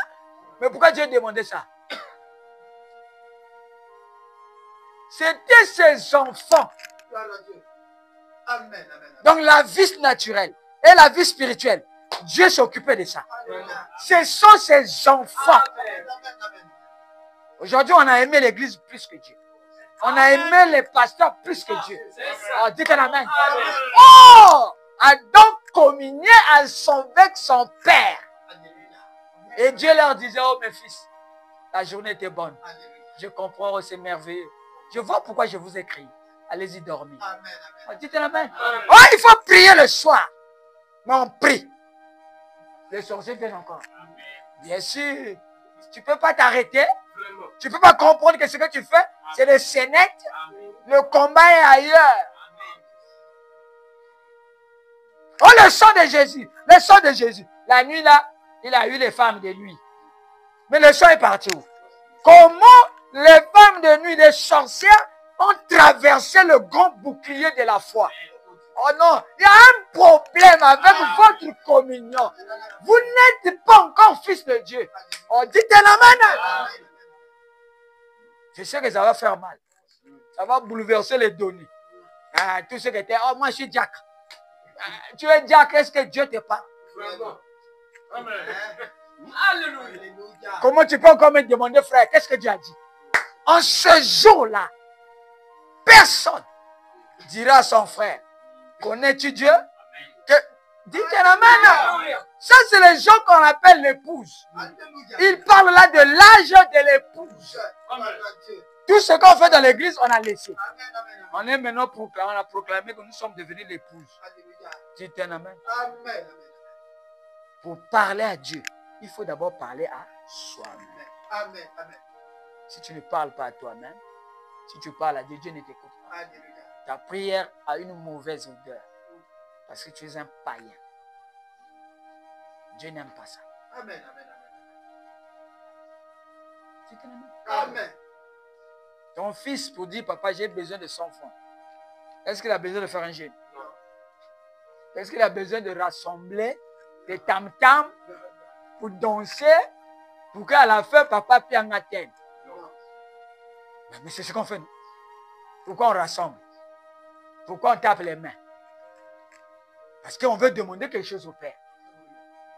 Mais pourquoi Dieu demandait ça? C'était ses enfants. Donc la vie naturelle et la vie spirituelle, Dieu s'occupait de ça. Ce sont ses enfants. Aujourd'hui, on a aimé l'église plus que Dieu. On a aimé les pasteurs plus que Dieu. Oh, dites un amen. Oh! Adam communiait avec son père. Et Dieu leur disait, oh mes fils, la journée était bonne. Je comprends, oh, c'est merveilleux. Je vois pourquoi je vous ai crié. Allez-y dormir. Oh, dites un amen. Oh, il faut prier le soir. Mais on prie. Les sorciers viennent encore. Bien sûr. Tu ne peux pas t'arrêter. Tu ne peux pas comprendre que ce que tu fais, c'est des scénettes. Le combat est ailleurs. Oh, le sang de Jésus. Le sang de Jésus. La nuit là, il a eu les femmes de nuit. Mais le sang est parti où? Comment les femmes de nuit, les sorcières, ont traversé le grand bouclier de la foi? Oh non, il y a un problème avec votre communion. Vous n'êtes pas encore fils de Dieu. Oh, dites un amen. Je sais que ça va faire mal. Ça va bouleverser les données. Tout ce qui était, oh, moi je suis Jack. Tu es Jack, est-ce que Dieu te parle? Alléluia. Comment tu peux encore me demander, frère, qu'est-ce que Dieu a dit? En ce jour-là, personne dira à son frère, connais-tu Dieu? Dites un amen. Ça, c'est les gens qu'on appelle l'épouse. Il parle là de l'âge de l'épouse. Tout ce qu'on fait dans l'église, on a laissé. On est maintenant proclamé, on a proclamé que nous sommes devenus l'épouse. Dites un amen. Pour parler à Dieu, il faut d'abord parler à soi-même. Si tu ne parles pas à toi-même, si tu parles à Dieu, Dieu ne t'écoute pas. Ta prière a une mauvaise odeur. Parce que tu es un païen. Dieu n'aime pas ça. Amen. Amen. Ton fils pour dire, papa, j'ai besoin de 100 francs. Est-ce qu'il a besoin de faire un jeûne? Non. Est-ce qu'il a besoin de rassembler des tam-tams pour danser pour qu'à la fin, papa paie un atteigne? Mais c'est ce qu'on fait. Pourquoi on rassemble? Pourquoi on tape les mains? Parce qu'on veut demander quelque chose au Père.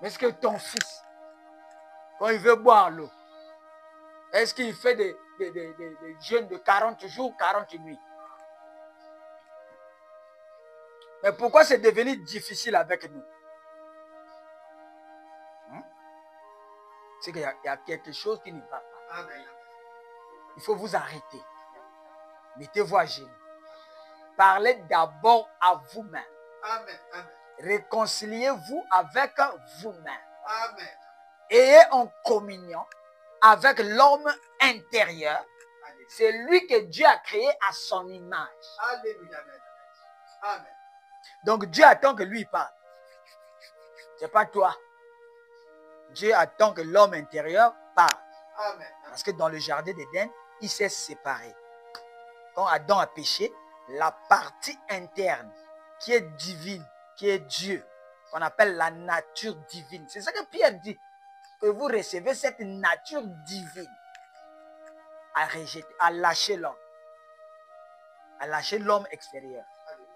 Mais est-ce que ton fils, quand il veut boire l'eau, est-ce qu'il fait des jeûnes de 40 jours, 40 nuits? Mais pourquoi c'est devenu difficile avec nous? C'est qu'il y a quelque chose qui ne va pas. Il faut vous arrêter. Mettez-vous à genoux. Parlez d'abord à vous-même. Réconciliez-vous avec vous-même. Ayez en communion avec l'homme intérieur. C'est lui que Dieu a créé à son image. Donc Dieu attend que lui parle. Ce n'est pas toi. Dieu attend que l'homme intérieur parle. Parce que dans le jardin d'Éden, il s'est séparé. Quand Adam a péché, la partie interne qui est divine, qui est Dieu, qu'on appelle la nature divine. C'est ça que Pierre dit, que vous recevez cette nature divine à rejeter, à lâcher l'homme. À lâcher l'homme extérieur.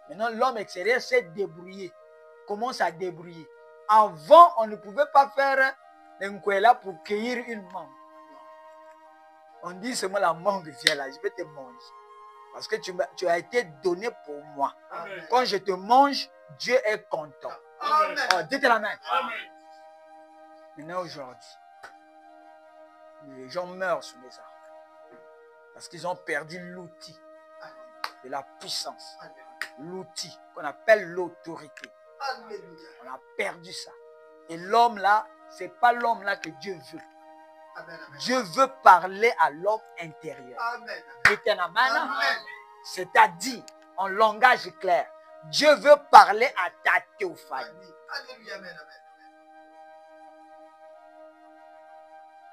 Maintenant, l'homme extérieur s'est débrouillé. Commence à débrouiller. Avant, on ne pouvait pas faire un nkwela pour cueillir une mangue. On dit seulement la mangue vient là, je vais te manger. Parce que tu as été donné pour moi. Amen. Quand je te mange, Dieu est content. Oh, dites la main. Amen. Maintenant, aujourd'hui, les gens meurent sous les arbres. Parce qu'ils ont perdu l'outil de la puissance. L'outil qu'on appelle l'autorité. On a perdu ça. Et l'homme là, ce n'est pas l'homme là que Dieu veut. Dieu veut parler à l'homme intérieur. C'est-à-dire, en langage clair, Dieu veut parler à ta théophanie.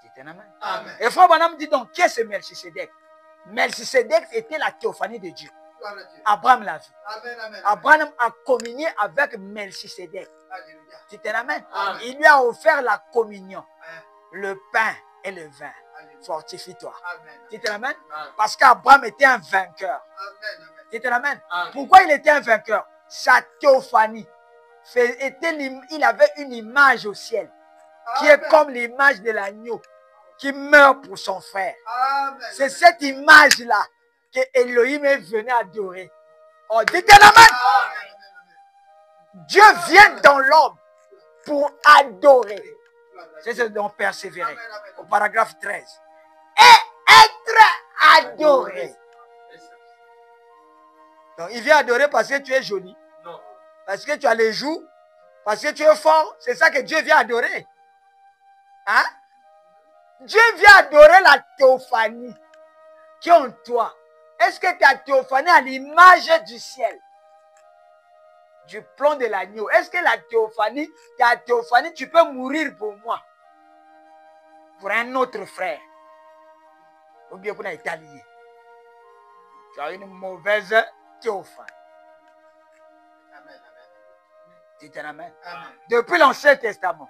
C'est un amen. Amen. Et frère Branham dit donc, qu'est-ce que Melchisedec? Melchisedec était la théophanie de Dieu. Abraham l'a vu. Abraham a communié avec Melchisedec. C'est un amen. Amen. Il lui a offert la communion, le pain et le vin. Fortifie-toi. C'est un amen. Parce qu'Abraham était un vainqueur. C'est un amen. Pourquoi il était un vainqueur? Sa théophanie il avait une image au ciel qui est comme l'image de l'agneau qui meurt pour son frère. C'est cette image-là que Elohim est venu adorer. Oh, dites un amen. Dieu vient dans l'homme pour adorer. C'est ce dont persévérer. Au paragraphe 13. Et être adoré. Donc il vient adorer parce que tu es joli. Non. Parce que tu as les joues. Parce que tu es fort. C'est ça que Dieu vient adorer. Hein? Dieu vient adorer la théophanie qui est en toi. Est-ce que ta théophanie a l'image du ciel? Du plan de l'agneau. Est-ce que ta théophanie, tu peux mourir pour moi? Pour un autre frère? Ou bien pour un Italien? Tu as une mauvaise théophanie. Dites amen. Amen. Depuis l'Ancien Testament,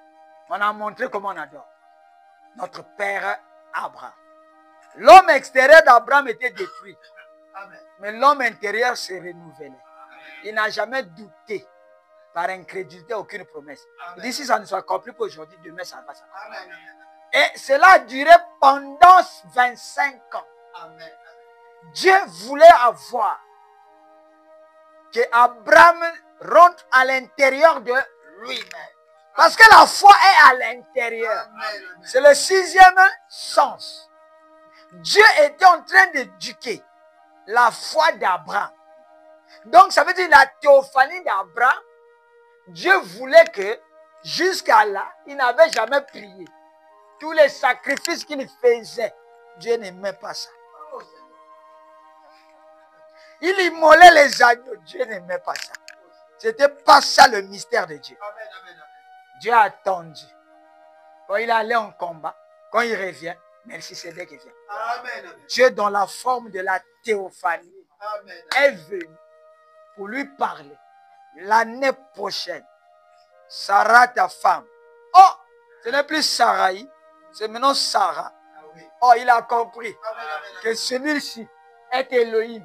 on a montré comment on adore notre père Abraham. L'homme extérieur d'Abraham était détruit, Amen. mais l'homme intérieur s'est renouvelé. Il n'a jamais douté par incrédulité aucune promesse. Il dit si ça ne s'accomplit pas aujourd'hui, demain ça va s'accomplir. Amen. Et cela a duré pendant 25 ans. Amen. Dieu voulait avoir que Abraham rentre à l'intérieur de lui-même. Parce que la foi est à l'intérieur. C'est le 6e sens. Dieu était en train d'éduquer la foi d'Abraham. Donc ça veut dire la théophanie d'Abraham. Dieu voulait que jusqu'à là, il n'avait jamais prié. Tous les sacrifices qu'il faisait, Dieu n'aimait pas ça. Il immolait les agneaux, Dieu n'aimait pas ça. C'était pas ça le mystère de Dieu. Dieu a attendu. Quand il allait en combat, quand il revient, Melchisédek vient. Dieu, dans la forme de la théophanie, est venu pour lui parler. L'année prochaine, Sarah, ta femme. Oh, ce n'est plus Sarai, c'est maintenant Sarah. Oh, il a compris que celui-ci est Elohim.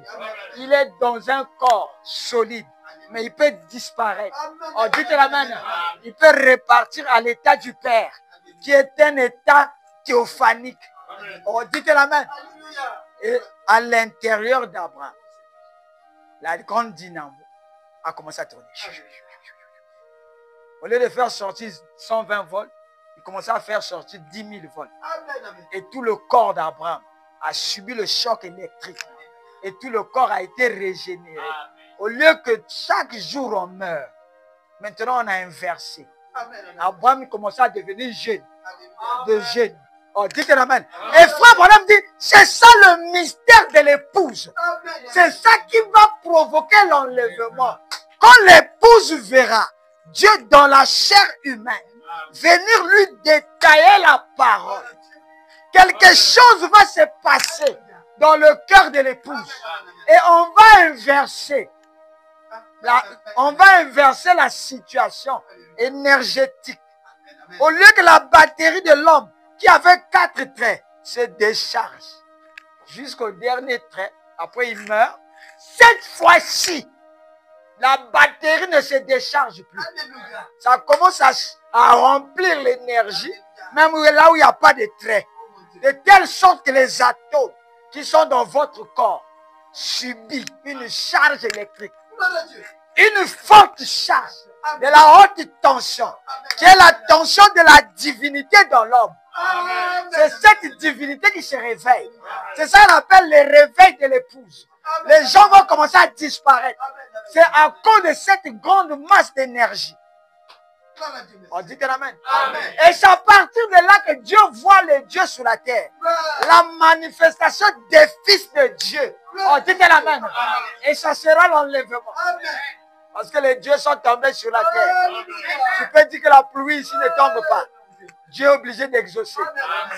Il est dans un corps solide, mais il peut disparaître. Oh, dites la main, il peut repartir à l'état du Père, qui est un état théophanique. Oh, dites la main. Et à l'intérieur d'Abraham, la grande dynamo a commencé à tourner. Au lieu de faire sortir 120 volts, il commençait à faire sortir 10 000 volts. Et tout le corps d'Abraham a subi le choc électrique. Et tout le corps a été régénéré. Au lieu que chaque jour on meurt, maintenant on a inversé. Abraham commençait à devenir jeune. De jeune. Oh, dites amen. Et frère Branham dit, c'est ça le mystère de l'épouse. C'est ça qui va provoquer l'enlèvement. Quand l'épouse verra Dieu dans la chair humaine venir lui détailler la parole, quelque chose va se passer dans le cœur de l'épouse. Et on va inverser la situation énergétique. Au lieu que la batterie de l'homme qui avait 4 traits se décharge jusqu'au dernier trait, après il meurt, cette fois-ci, la batterie ne se décharge plus. Ça commence à remplir l'énergie, même là où il n'y a pas de traits. De telle sorte que les atomes qui sont dans votre corps subissent une charge électrique. Une forte charge de la haute tension, qui est la tension de la divinité dans l'homme. C'est cette divinité qui se réveille. C'est ça qu'on appelle le réveil de l'épouse. Les gens vont commencer à disparaître. C'est à cause de cette grande masse d'énergie. On dit amen. Et c'est à partir de là que Dieu voit les dieux sur la terre. La manifestation des fils de Dieu. On dit amen. Et ça sera l'enlèvement. Parce que les dieux sont tombés sur la terre. Tu peux dire que la pluie ici ne tombe pas. Dieu est obligé d'exaucer.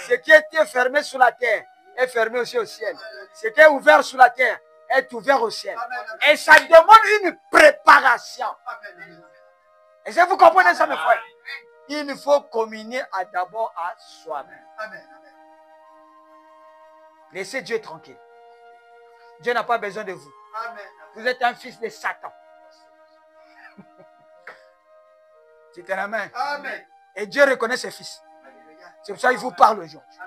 Ce qui était fermé sur la terre est fermé aussi au ciel. Ce qui est ouvert sur la terre est ouvert au ciel. Et ça demande une préparation. Et si vous comprenez ça, mes frères, il faut communier d'abord à soi-même. Laissez Dieu tranquille. Dieu n'a pas besoin de vous. Vous êtes un fils de Satan. C'est un amen. Et Dieu reconnaît ses fils. C'est pour ça qu'il vous parle aujourd'hui.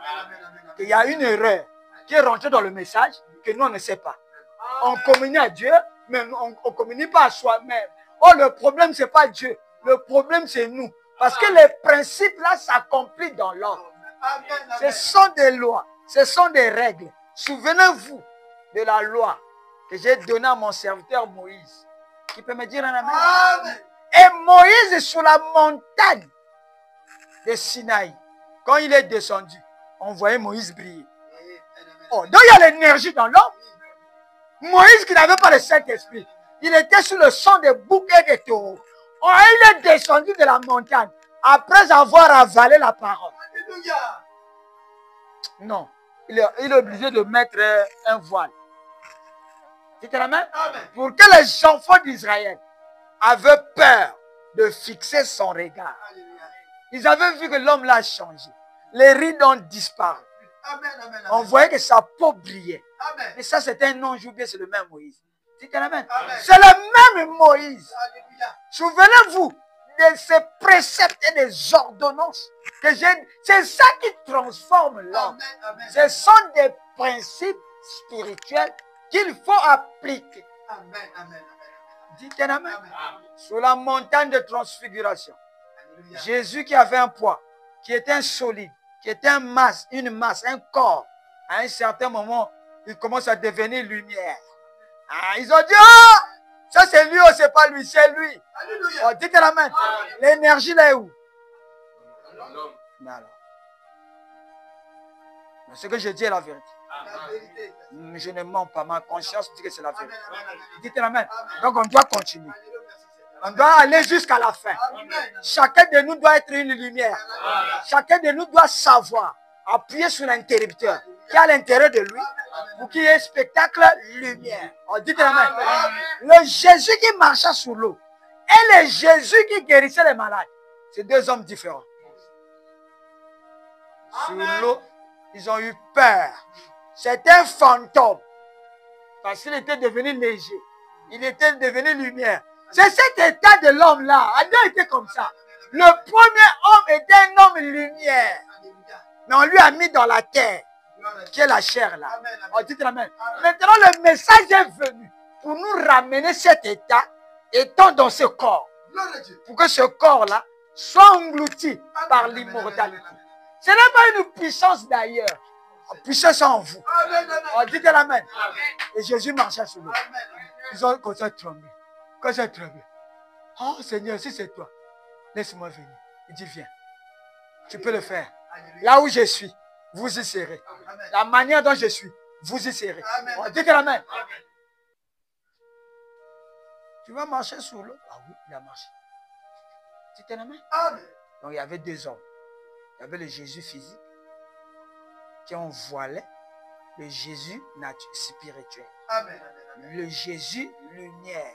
Il y a une erreur qui est rentrée dans le message que nous on ne sait pas. On communie à Dieu, mais on ne communie pas à soi-même. Oh, le problème, ce n'est pas Dieu. Le problème, c'est nous. Parce que les principes là s'accomplissent dans l'homme. Ce sont des lois, ce sont des règles. Souvenez-vous de la loi que j'ai donnée à mon serviteur Moïse. Qui peut me dire un amen? Et Moïse sur la montagne de Sinaï, quand il est descendu, on voyait Moïse briller. Oh, donc il y a l'énergie dans l'homme. Moïse qui n'avait pas le Saint-Esprit, il était sur le sang des boucs et des taureaux. Oh, il est descendu de la montagne après avoir avalé la parole. Non, il est obligé de mettre un voile. C'était la même? Pour que les enfants d'Israël avaient peur de fixer son regard. Alléluia. Ils avaient vu que l'homme là a changé. Les rides ont disparu. Amen, amen, On amen. voyait que sa peau brillait. Amen. Et ça, c'était un ange ou bien c'est le même Moïse. Dites amen. Amen. C'est le même Moïse. Alléluia. Souvenez-vous de ces préceptes et des ordonnances que j'ai. C'est ça qui transforme l'homme. Amen, amen. Ce sont des principes spirituels qu'il faut appliquer. Amen, amen, amen. Dites un amen. Amen. Sur la montagne de transfiguration, Alléluia. Jésus qui avait un poids, qui était un solide, qui était une masse, un corps, à un certain moment, il commence à devenir lumière. Ah, ils ont dit, ah, ça c'est lui ou c'est pas lui, c'est lui. Alléluia. Oh, dites la main. L'énergie là est où? Mais alors. Mais ce que je dis est la vérité. La vérité. Je ne mens pas, ma conscience dit que c'est la Amen, vérité. amen, amen. Dites la main. Donc on doit continuer. Alléluia, merci, Seigneur. On doit aller jusqu'à la fin. Amen. Chacun de nous doit être une lumière. Chacun de nous doit savoir appuyer sur l'interrupteur qui est à l'intérieur de lui pour qu'il y ait spectacle lumière. On dit la main. Le Jésus qui marchait sur l'eau et le Jésus qui guérissait les malades, c'est deux hommes différents. Sur l'eau, ils ont eu peur. C'était un fantôme parce qu'il était devenu léger. Il était devenu lumière. C'est cet état de l'homme-là. Adam était comme ça. Le premier homme était un homme lumière. Alléluia. Mais on lui a mis dans la terre, Gloire à Dieu. qui est la chair là. Amen, amen. On dit la main. Maintenant, le message est venu pour nous ramener cet état étant dans ce corps. Gloire à Dieu. Pour que ce corps-là soit englouti par l'immortalité. Ce n'est pas une puissance d'ailleurs. La puissance est en vous. Amen, amen. On dit la main. Et Jésus marchait sur l'eau. Amen, amen. Ils ont commencé à trembler. Quand j'ai tremblé, oh Seigneur, si c'est toi, laisse-moi venir. Il dit, viens. Tu peux le faire. Alléluia. Là où je suis, vous y serez. Amen. La manière dont je suis, vous y serez. Amen. On dit la main. Tu vas marcher sur l'eau? Ah oui, il a marché. C'était la main. Amen. Donc il y avait deux hommes. Il y avait le Jésus physique qui en voilait, le Jésus spirituel, Amen, amen, le Jésus lumière.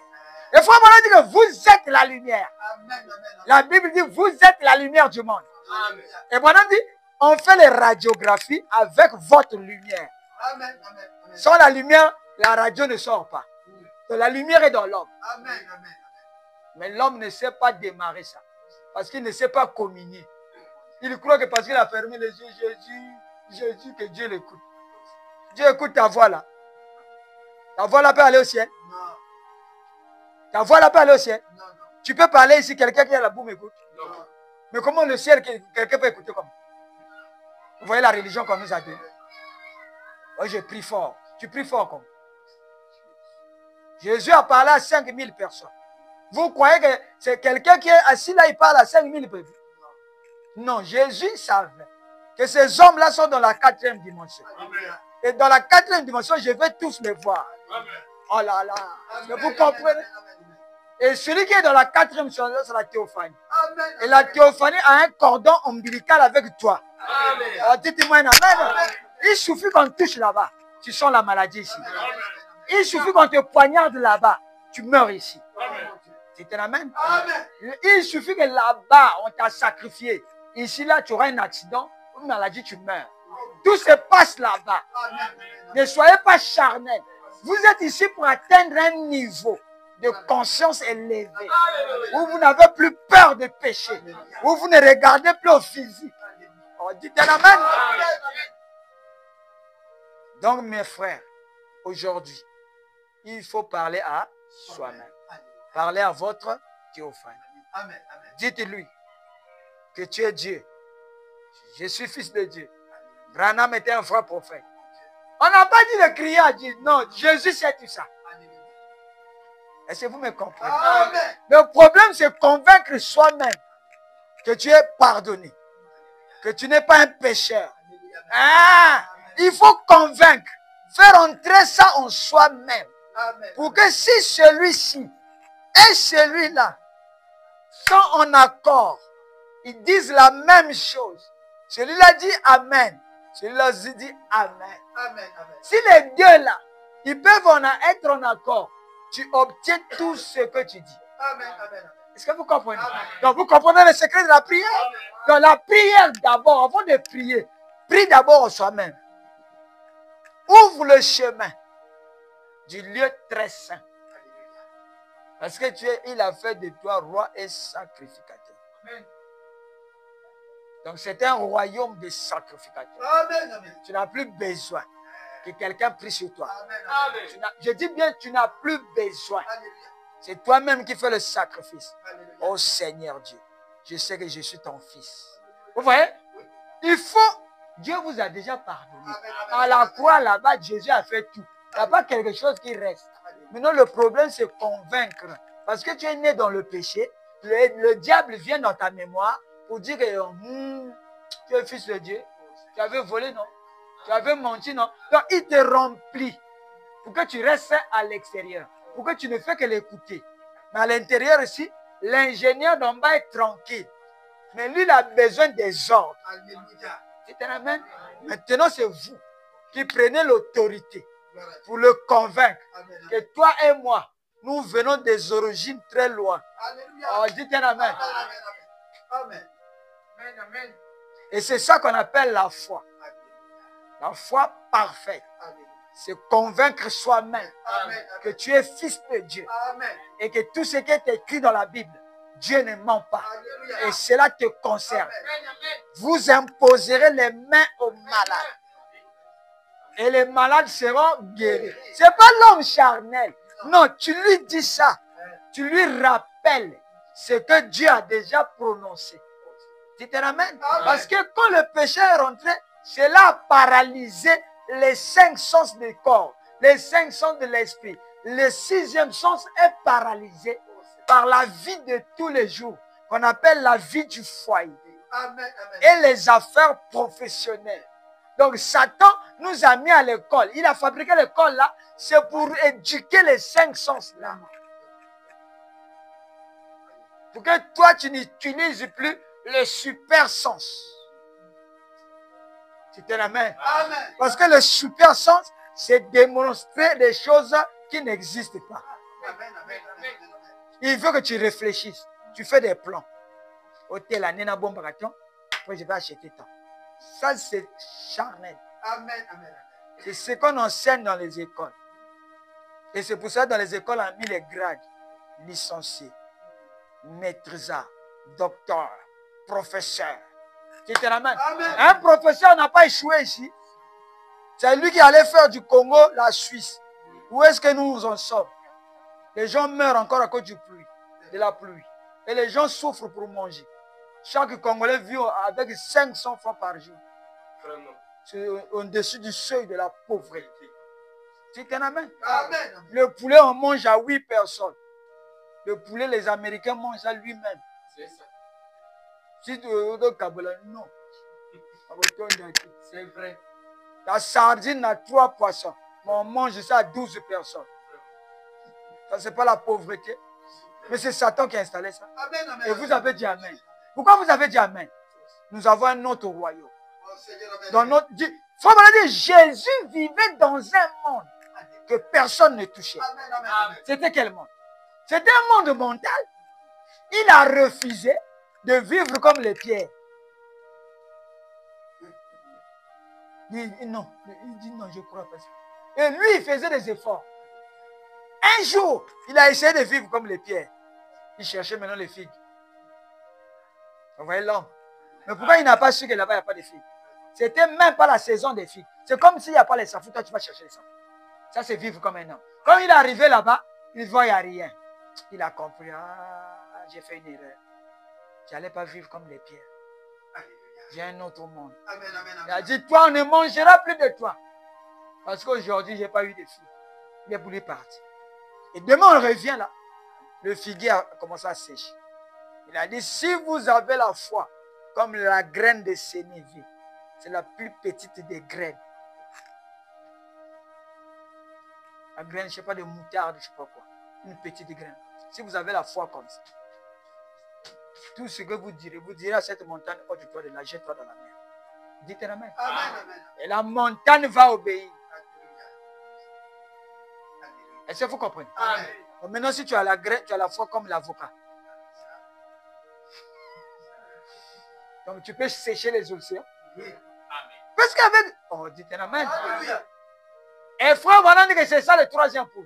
Et faut dit que vous êtes la lumière. amen, amen. La Bible dit vous êtes la lumière du monde. Amen. Et maintenant dit on fait les radiographies avec votre lumière. Amen, amen, amen. Sans la lumière, la radio ne sort pas. Donc, la lumière est dans l'homme. Amen, amen. Mais l'homme ne sait pas démarrer ça. Parce qu'il ne sait pas communier. Il croit que parce qu'il a fermé les yeux, Jésus, que Dieu l'écoute. Dieu écoute ta voix là. Ta voix là peut aller au ciel. Non, Ta voix là peut aller au ciel. non, non. Tu peux parler ici, quelqu'un qui est là-bas m'écoute. Non. Mais comment le ciel, quelqu'un peut écouter comme? Vous voyez la religion qu'on nous a donnée. Moi, je prie fort. Tu pries fort comme? Jésus a parlé à 5000 personnes. Vous croyez que c'est quelqu'un qui est assis là, il parle à 5000 personnes? Non, Jésus savait que ces hommes-là sont dans la 4e dimension. Alléluia. Et dans la 4e dimension, je vais tous les voir. Amen. Oh là là, Amen, vous amen, comprenez? amen, amen. Et celui qui est dans la 4e dimension, c'est la théophanie. Amen. Et la théophanie a un cordon ombilical avec toi. Amen. Oh, dites-moi un amen. Il suffit qu'on touche là-bas. Tu sens la maladie ici. Il suffit qu'on te poignarde là-bas. Tu meurs ici. C'est un amen. Amen. Il suffit que là-bas, on t'a sacrifié. Ici, là, tu auras un accident. Une maladie, tu meurs. Tout se passe là-bas. Amen. Ne soyez pas charnels. Vous êtes ici pour atteindre un niveau de conscience élevé. Où vous n'avez plus peur de pécher. Où vous ne regardez plus au physique. On dit un amen. Donc, mes frères, aujourd'hui, il faut parler à soi-même. Parlez à votre théophane. Amen. Amen. Dites-lui que tu es Dieu. Je suis fils de Dieu. Branham était un vrai prophète. On n'a pas dit de crier à Dieu. Non, Jésus sait tout ça. Est-ce que vous me comprenez? Amen. Le problème, c'est convaincre soi-même que tu es pardonné. Que tu n'es pas un pécheur. Ah, il faut convaincre. Faire entrer ça en soi-même. Amen. Pour que si celui-ci et celui-là sont en accord, ils disent la même chose. Celui-là dit Amen. Celui-là dit Amen. Amen. Amen. Si les deux là, ils peuvent être en accord, tu obtiens tout ce que tu dis. Amen. Amen. Est-ce que vous comprenez? Donc, vous comprenez le secret de la prière? Donc, la prière d'abord, avant de prier, prie d'abord en soi-même. Ouvre le chemin du lieu très saint. Parce que il a fait de toi roi et sacrificateur. Amen. Donc, c'est un royaume de sacrificateurs. Amen. Amen. Tu n'as plus besoin que quelqu'un prie sur toi. Amen. Amen. Je dis bien, tu n'as plus besoin. Alléluia. C'est toi-même qui fais le sacrifice. Alléluia. Oh Seigneur Dieu, je sais que je suis ton fils. Vous voyez? Il faut, Dieu vous a déjà pardonné. Amen. À la croix là-bas, Jésus a fait tout. Il n'y a pas quelque chose qui reste. Maintenant, le problème, c'est convaincre. Parce que tu es né dans le péché, le diable vient dans ta mémoire pour dire que tu es fils de Dieu. Tu avais volé, non? Tu avais menti, non? Donc, il te remplit pour que tu restes à l'extérieur, pour que tu ne fais que l'écouter. Mais à l'intérieur ici, l'ingénieur d'en bas est tranquille. Mais lui, il a besoin des ordres. Alléluia. C'est un amen. Maintenant, c'est vous qui prenez l'autorité pour le convaincre Amen. que toi et moi, nous venons des origines très loin. Alléluia. Oh, dites un amen. Amen. Amen. Amen. Amen. Et c'est ça qu'on appelle la foi. La foi parfaite. Alléluia. C'est convaincre soi-même Amen. que tu es fils de Dieu Amen. et que tout ce qui est écrit dans la Bible, Dieu ne ment pas. Alléluia. Et cela te concerne. Amen. Vous imposerez les mains aux malades. Et les malades seront guéris. Ce n'est pas l'homme charnel. Non, tu lui dis ça. Tu lui rappelles ce que Dieu a déjà prononcé. Tu te ramènes? Parce que quand le péché est rentré, cela a paralysé les 5 sens du corps, les 5 sens de l'esprit. Le 6e sens est paralysé par la vie de tous les jours, qu'on appelle la vie du foyer. Amen. Et les affaires professionnelles. Donc Satan nous a mis à l'école. Il a fabriqué l'école là, c'est pour éduquer les 5 sens là. Pour que toi tu n'utilises plus le super sens. Tu te l'amènes. Amen. Parce que le super sens, c'est démontrer des choses qui n'existent pas. Amen. Amen. Il veut que tu réfléchisses. Tu fais des plans. Hôtel à Nena Bombaration, après je vais acheter tant. Ça, c'est charnel. Amen. Amen. C'est ce qu'on enseigne dans les écoles. Et c'est pour ça que dans les écoles, on a mis les grades. Licencié, maîtrisard, docteur, professeur. Tu te ramènes. Amen. Un professeur n'a pas échoué ici. C'est lui qui allait faire du Congo la Suisse. Où est-ce que nous en sommes? Les gens meurent encore à cause du pluie, de la pluie. Et les gens souffrent pour manger. Chaque Congolais vit avec 500 francs par jour. Vraiment. C'est au-dessus du seuil de la pauvreté. Tu t'en amènes? Amen. Le poulet, on mange à 8 personnes. Le poulet, les Américains mangent à lui-même. C'est ça. Si tu es au Kabbalah, non. C'est vrai. La sardine a 3 poissons. Mais on mange ça à 12 personnes. Ça, ce n'est pas la pauvreté. Mais c'est Satan qui a installé ça. Amen. Amen. Et vous avez dit Amen. Pourquoi vous avez dit Amen? Nous avons un autre royaume. Oh, Seigneur, amen. Dans notre, faut me dire, Jésus vivait dans un monde que personne ne touchait. Amen. Amen. Amen. C'était quel monde? C'était un monde mental. Il a refusé de vivre comme les pierres. Il dit non, je crois pas. Et lui, il faisait des efforts. Un jour, il a essayé de vivre comme les pierres. Il cherchait maintenant les figues. Vous voyez l'homme. Mais pourquoi il n'a pas su que là-bas, il n'y a pas de figues? C'était même pas la saison des figues. C'est comme s'il n'y a pas les safous, toi tu vas chercher les safous. Ça, c'est vivre comme un homme. Quand il est arrivé là-bas, il voit qu'il n'y a rien. Il a compris, ah, j'ai fait une erreur. Je n'allais pas vivre comme les pierres. J'ai un autre monde. Amen. Amen. Il a dit, toi, on ne mangera plus de toi. Parce qu'aujourd'hui, je n'ai pas eu de filles. Il est voulu partir. Et demain, on revient là. Le figuier a commencé à sécher. Il a dit, si vous avez la foi, comme la graine de sénévé, c'est la plus petite des graines. La graine, je ne sais pas, de moutarde, je ne sais pas quoi. Une petite graine. Si vous avez la foi comme ça, tout ce que vous direz à cette montagne, oh, tu dois de la jette-toi dans la mer. Dites la mer. Amen. Amen. Et la montagne va obéir. Est-ce que vous comprenez? Amen. Maintenant, si tu as la graine, tu as la foi comme l'avocat. Donc tu peux sécher les océans. Oui. Parce qu'avec... Oh, dites Amen. Alléluia. Et frère, voilà que c'est ça le troisième point.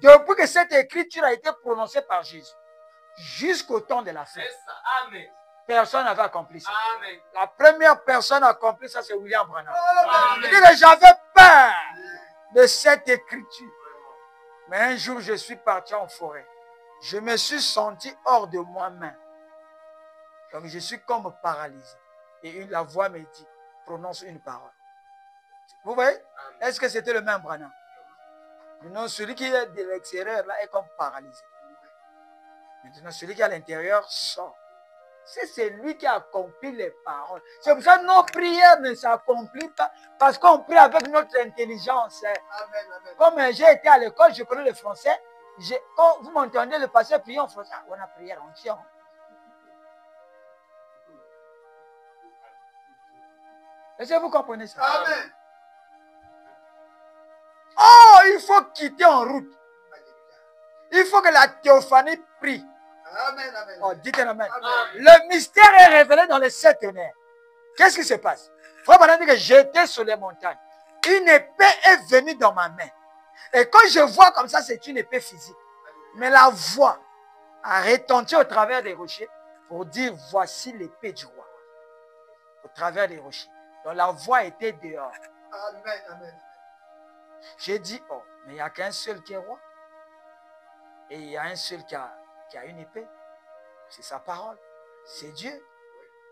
Depuis que cette écriture a été prononcée par Jésus, jusqu'au temps de la fin, Amen. personne n'avait accompli ça. Amen. La première personne à accomplir ça, c'est William Branham. Il dit Amen. que j'avais peur de cette écriture. Mais un jour, je suis parti en forêt. Je me suis senti hors de moi-même. Donc, je suis comme paralysé. Et la voix me dit, prononce une parole. Vous voyez? Est-ce que c'était le même Branham? Maintenant, celui qui est de l'extérieur, là, est comme paralysé. Maintenant, celui qui est à l'intérieur sort. C'est lui qui accomplit les paroles. C'est pour ça que nos prières ne s'accomplissent pas parce qu'on prie avec notre intelligence. Amen. Amen. Comme j'ai été à l'école, je connais le français. Quand vous m'entendez le pasteur prier en français, on a prière en tient. Est-ce que vous comprenez ça? Amen. Oh, il faut quitter en route. Il faut que la théophanie prie. Amen. Amen. Oh, dites Amen. Amen. Le mystère est révélé dans les 7 ténèbres. Qu'est-ce qui se passe? Frère Branham dit que j'étais sur les montagnes. Une épée est venue dans ma main. Et quand je vois comme ça, c'est une épée physique. Mais la voix a retenti au travers des rochers pour dire voici l'épée du roi. Au travers des rochers. Donc la voix était dehors. Amen. Amen. J'ai dit, oh, mais il n'y a qu'un seul qui est roi. Et il y a un seul qui a une épée. C'est sa parole. C'est Dieu.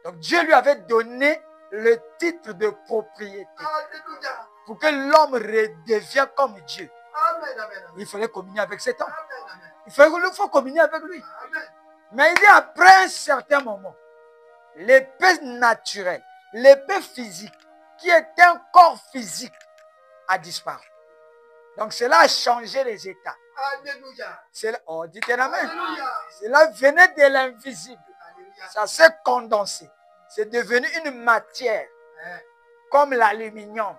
Donc Dieu lui avait donné le titre de propriété. Alléluia. Pour que l'homme redevienne comme Dieu. Amen. Amen. Il fallait communier avec cet homme. Amen. Amen. Il faut communier avec lui. Amen. Mais il dit après un certain moment, l'épée naturelle, l'épée physique, qui est un corps physique, a disparu. Donc cela a changé les états. Alléluia. Oh, dites Amen. Alléluia. Cela venait de l'invisible. Alléluia. Ça s'est condensé. C'est devenu une matière, comme l'aluminium,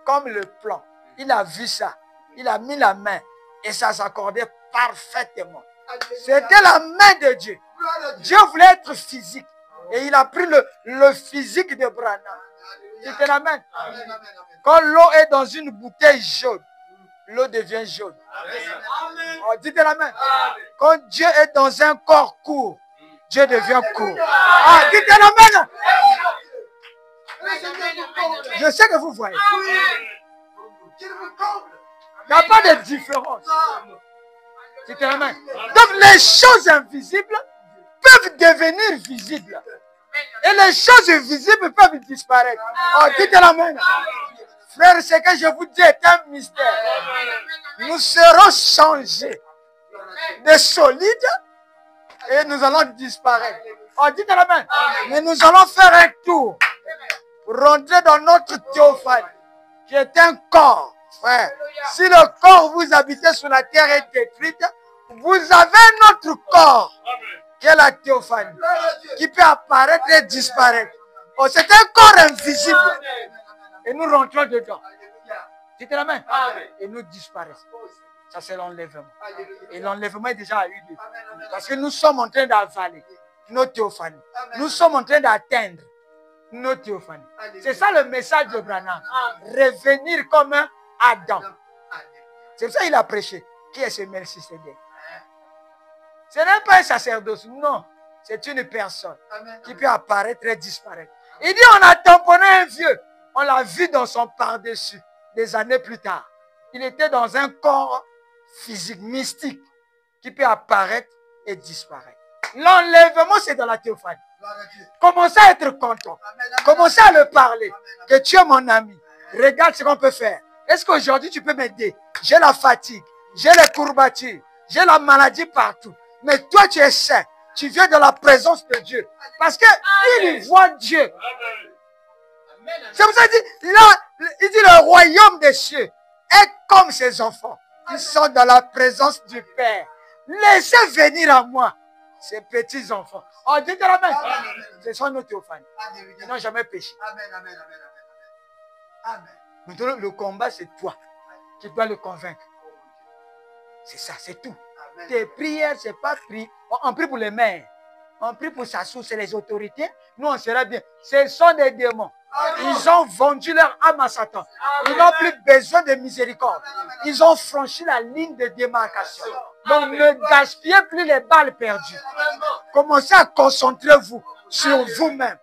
comme le plomb. Il a vu ça. Il a mis la main et ça s'accordait parfaitement. Alléluia. C'était la main de Dieu. Gloire à Dieu. Dieu voulait être physique. Et il a pris le physique de Branham. Alléluia. Dites Amen. Amen. Amen. Amen. Quand l'eau est dans une bouteille jaune, l'eau devient jaune. Amen. Oh, dites Amen. Quand Dieu est dans un corps court, Dieu devient court. Ah, dites Amen. Je sais que vous voyez. Qu'il vous comble. Il n'y a pas de différence. Dites Amen. Donc les choses invisibles peuvent devenir visibles. Et les choses visibles peuvent disparaître. Oh, dites Amen. Frère, ce que je vous dis est un mystère. Nous serons changés de solides et nous allons disparaître. Oh, dites Amen. Mais nous allons faire un tour pour rentrer dans notre théophanie, qui est un corps, frère. Si le corps vous habitez sur la terre est détruite, vous avez un autre corps, qui est la théophanie, Gloire à Dieu. qui peut apparaître et disparaître. Oh, c'est un corps invisible. Et nous rentrons dedans. Alléluia. Dites Amen. Amen. Et nous disparaissons. Ça, c'est l'enlèvement. Alléluia. Et l'enlèvement est déjà eu lieu. Amen. Amen. Parce que nous sommes en train d'avaler nos théophanies. Nous sommes en train d'atteindre nos théophanies. C'est ça le message de Branham. Revenir comme un Adam. Alléluia. C'est pour ça qu'il a prêché. Qui est ce Melchisédek? Ce n'est pas un sacerdoce, non. C'est une personne Amen. qui peut apparaître et disparaître. Il dit on a tamponné un vieux. On l'a vu dans son par-dessus des années plus tard. Il était dans un corps physique, mystique, qui peut apparaître et disparaître. L'enlèvement, c'est dans la théophanie. Gloire à Dieu. Commencez à être content. Amen. Commencez à le parler. Que tu es mon ami. Regarde ce qu'on peut faire. Est-ce qu'aujourd'hui tu peux m'aider? J'ai la fatigue, j'ai les courbatures, j'ai la maladie partout. Mais toi tu es sain. Tu viens de la présence de Dieu. Parce qu'il voit Dieu. C'est pour ça qu'il dit, il dit le royaume des cieux est comme ses enfants. Ils sont dans la présence du Père. Laissez venir à moi ces petits enfants. Oh, dites la main. Ce sont nos théophanies. Alléluia. Ils n'ont jamais péché. Amen. Amen. Amen. Amen. Amen. Maintenant, le combat, c'est toi qui dois le convaincre. C'est ça, c'est tout. Amen. Tes prières, c'est pas prier. On prie pour les mères. On prie pour sa source, c'est les autorités. Nous, on sera bien. Ce sont des démons. Ils ont vendu leur âme à Satan. Ils n'ont plus besoin de miséricorde. Ils ont franchi la ligne de démarcation. Donc, ne gaspillez plus les balles perdues. Commencez à concentrer-vous sur vous-même.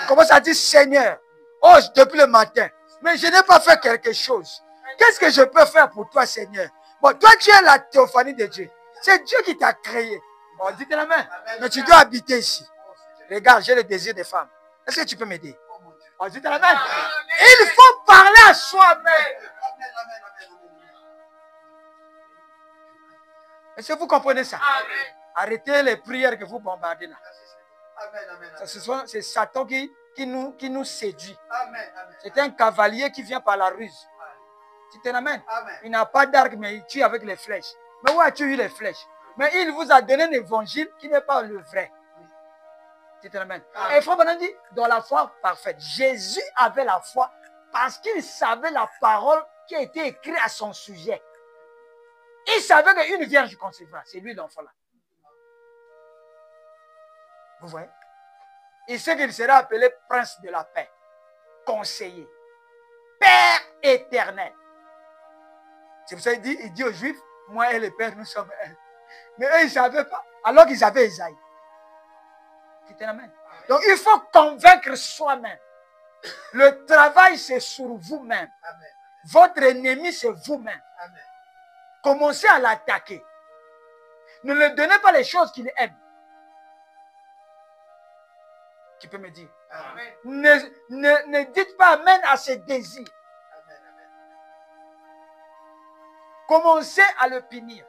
Commencez à dire, Seigneur, oh, depuis le matin, mais je n'ai pas fait quelque chose. Qu'est-ce que je peux faire pour toi, Seigneur? Bon, toi, tu es la théophanie de Dieu. C'est Dieu qui t'a créé. Bon, dites la main. Mais tu dois habiter ici. Regarde, j'ai le désir des femmes. Est-ce que tu peux m'aider? Oh, dites la main. Il faut parler à soi-même. Est-ce que vous comprenez ça? Arrêtez les prières que vous bombardez là. C'est Satan qui nous séduit. C'est un cavalier qui vient par la ruse. Tu te l'amènes. Il n'a pas d'arc, mais il tue avec les flèches. Mais où as-tu eu les flèches? Mais il vous a donné un évangile qui n'est pas le vrai. Tu te l'amènes. Et Frère Branham dit, dans la foi parfaite, Jésus avait la foi parce qu'il savait la parole qui a été écrite à son sujet. Il savait qu'une vierge concevra. C'est lui l'enfant là. Vous voyez? Il sait qu'il sera appelé prince de la paix, conseiller, Père éternel. C'est pour ça qu'il dit aux Juifs, moi et le Père, nous sommes un. Mais eux, ils ne savaient pas, alors qu'ils avaient Isaïe. Donc, il faut convaincre soi-même. Le travail, c'est sur vous-même. Votre ennemi, c'est vous-même. Commencez à l'attaquer. Ne lui donnez pas les choses qu'il aime. Qui peut me dire? Ne dites pas amen à ses désirs. Commencez à le punir.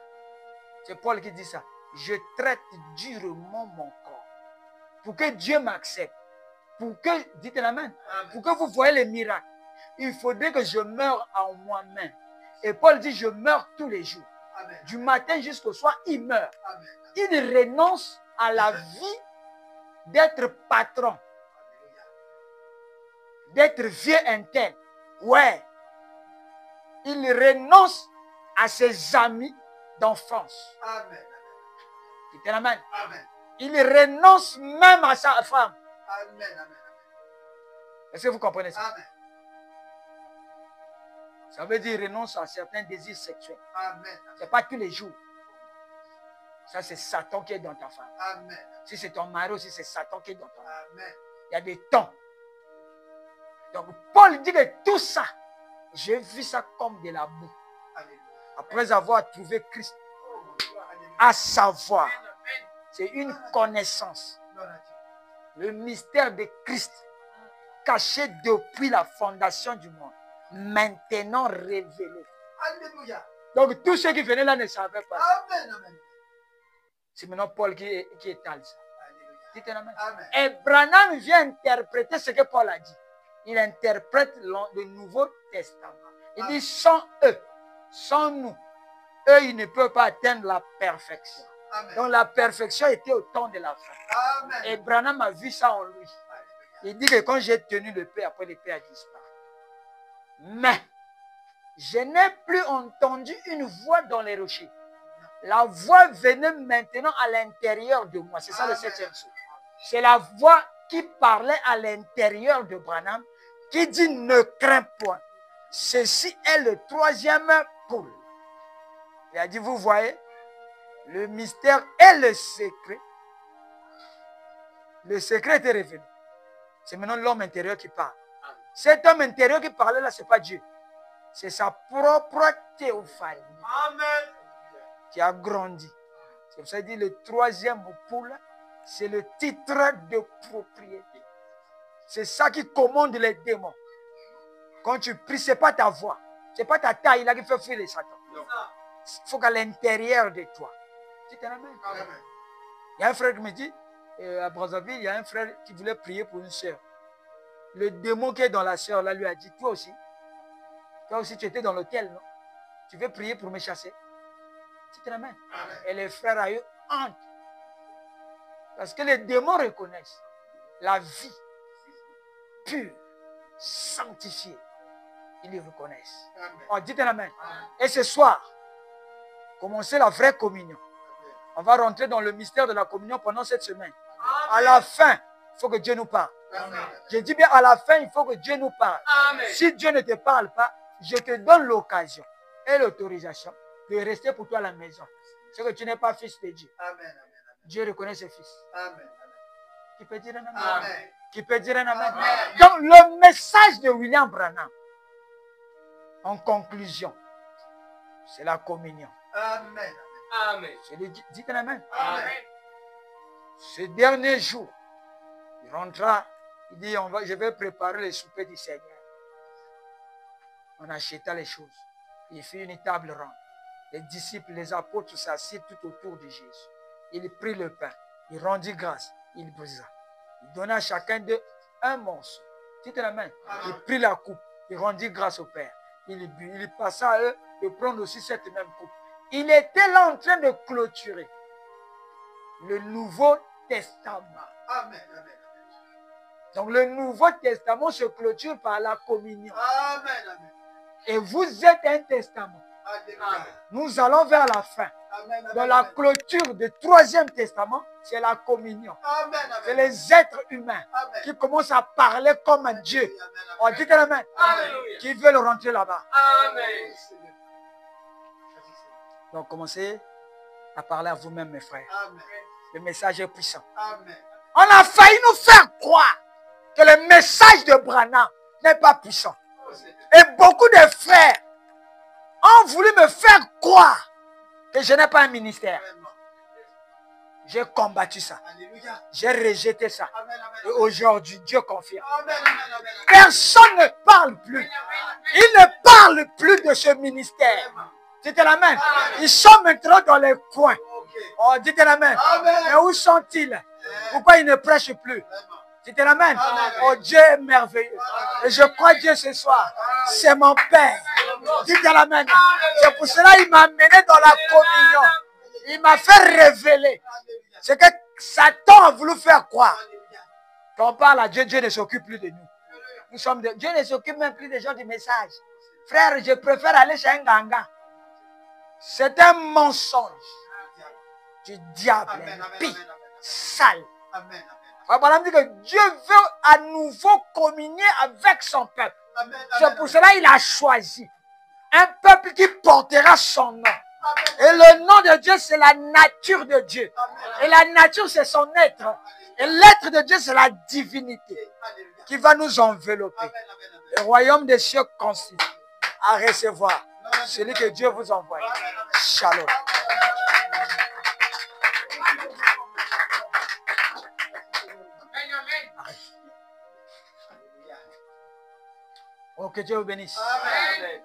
C'est Paul qui dit ça. Je traite durement mon corps pour que Dieu m'accepte. Pour que, dites l'amen, pour que vous voyez les miracles. Il faudrait que je meure en moi-même. Et Paul dit, je meurs tous les jours. Amen. Du matin jusqu'au soir, il meurt. Amen. Il renonce à la vie d'être patron. D'être vieux interne. Ouais. Il renonce à ses amis d'enfance. Amen. Dites l'amen. Il renonce même à sa femme. Amen. Est-ce que vous comprenez ça? Amen. Ça veut dire renonce à certains désirs sexuels. Ce n'est pas tous les jours. Ça, c'est Satan qui est dans ta femme. Amen. Si c'est ton mari aussi, c'est Satan qui est dans ta femme. Il y a des temps. Donc, Paul dit que tout ça, j'ai vu ça comme de la boue. Amen. Après avoir trouvé Christ, à savoir, c'est une connaissance. Le mystère de Christ, caché depuis la fondation du monde, maintenant révélé. Alléluia. Donc tous ceux qui venaient là ne savaient pas. Amen, amen. C'est maintenant Paul qui étale ça. Dites amen. Amen. Et Branham vient interpréter ce que Paul a dit. Il interprète le Nouveau Testament. Il dit sans eux, sans nous, eux ils ne peuvent pas atteindre la perfection. Amen. Donc la perfection était au temps de la fin. Amen. Et Branham a vu ça en lui. Il dit que quand j'ai tenu le paix, après le paix a disparu. Mais je n'ai plus entendu une voix dans les rochers. La voix venait maintenant à l'intérieur de moi. C'est ça le 7e saut. C'est la voix qui parlait à l'intérieur de Branham qui dit ne crains point. Ceci est le 3e poule. Il a dit, vous voyez, le mystère et le secret. Le secret était révélé. C'est maintenant l'homme intérieur qui parle. Cet homme intérieur qui parlait là, ce n'est pas Dieu. C'est sa propre théophanie. Amen. Qui a grandi. C'est pour ça qu'il dit le 3e poule, c'est le titre de propriété. C'est ça qui commande les démons. Quand tu pries, ce n'est pas ta voix. Ce n'est pas ta taille là qui fait fuir les Satan. Il faut qu'à l'intérieur de toi. Tu t'en amènes. Il y a un frère qui me dit, à Brazzaville, il y a un frère qui voulait prier pour une soeur. Le démon qui est dans la soeur là lui a dit, toi aussi tu étais dans l'hôtel, non? Tu veux prier pour me chasser? Tu te l'amènes. Et le frère a eu honte. Parce que les démons reconnaissent la vie pure, sanctifiée. Ils le reconnaissent. On dit l'amen. Et ce soir, commencez la vraie communion. On va rentrer dans le mystère de la communion pendant cette semaine. À la fin, il faut que Dieu nous parle. Amen. Je dis bien à la fin, il faut que Dieu nous parle. Amen. Si Dieu ne te parle pas, je te donne l'occasion et l'autorisation de rester pour toi à la maison. C'est que tu n'es pas fils de Dieu. Amen. Amen. Dieu reconnaît ses fils. Amen. Qui peut dire un amen? Amen. Qui peut dire un amen? Amen. Donc, le message de William Branham, en conclusion, c'est la communion. Amen. Amen. Dites un amen. Amen. Ce dernier jour, il rentra, il dit, je vais préparer le souper du Seigneur. On acheta les choses. Il fit une table ronde. Les disciples, les apôtres s'assirent tout autour de Jésus. Il prit le pain, il rendit grâce, il brisa. Il donna à chacun d'eux un morceau. Dites la main. Il prit la coupe, il rendit grâce au Père. Il but, il passa à eux de prendre aussi cette même coupe. Il était là en train de clôturer le Nouveau Testament. Amen. Amen. Donc le Nouveau Testament se clôture par la communion. Amen. Amen. Et vous êtes un testament. Alléluia. Nous allons vers la fin. Amen. Dans la clôture du Troisième Testament, c'est la communion. Amen. C'est Amen. les êtres humains Amen. qui commencent à parler comme un Dieu. On dit la main. Alléluia. Qui veulent rentrer là-bas. Amen. Donc commencez à parler à vous-même, mes frères. Amen. Le message est puissant. Amen. On a failli nous faire croire que le message de Branham n'est pas puissant. Et beaucoup de frères ont voulu me faire croire que je n'ai pas un ministère. J'ai combattu ça. Alléluia. J'ai rejeté ça. Amen. Et aujourd'hui, Dieu confirme. Amen. Amen. Personne ne parle plus. Il ne parle plus de ce ministère. Dites la main. Ils sont maintenant dans les coins. Oh, dites la main. Mais où sont-ils? Pourquoi ils ne prêchent plus? Dites la main. Oh, Dieu est merveilleux. Et je crois Dieu ce soir. C'est mon Père. Dites la main. C'est pour cela qu'il m'a amené dans la communion. Il m'a fait révéler. C'est que Satan a voulu faire croire. Quand on parle à Dieu, Dieu ne s'occupe plus de nous. Nous sommes Dieu ne s'occupe même plus des gens du message. Frère, je préfère aller chez un ganga. C'est un mensonge du diable, impie, sale. Amen. Abraham dit que Dieu veut à nouveau communier avec son peuple. C'est pour cela qu'il a choisi un peuple qui portera son nom. Et le nom de Dieu, c'est la nature de Dieu. Et la nature, c'est son être. Et l'être de Dieu, c'est la divinité qui va nous envelopper. Le royaume des cieux consiste à recevoir celui que Dieu vous envoie. Shalom. Oh, que Dieu vous bénisse. Amen.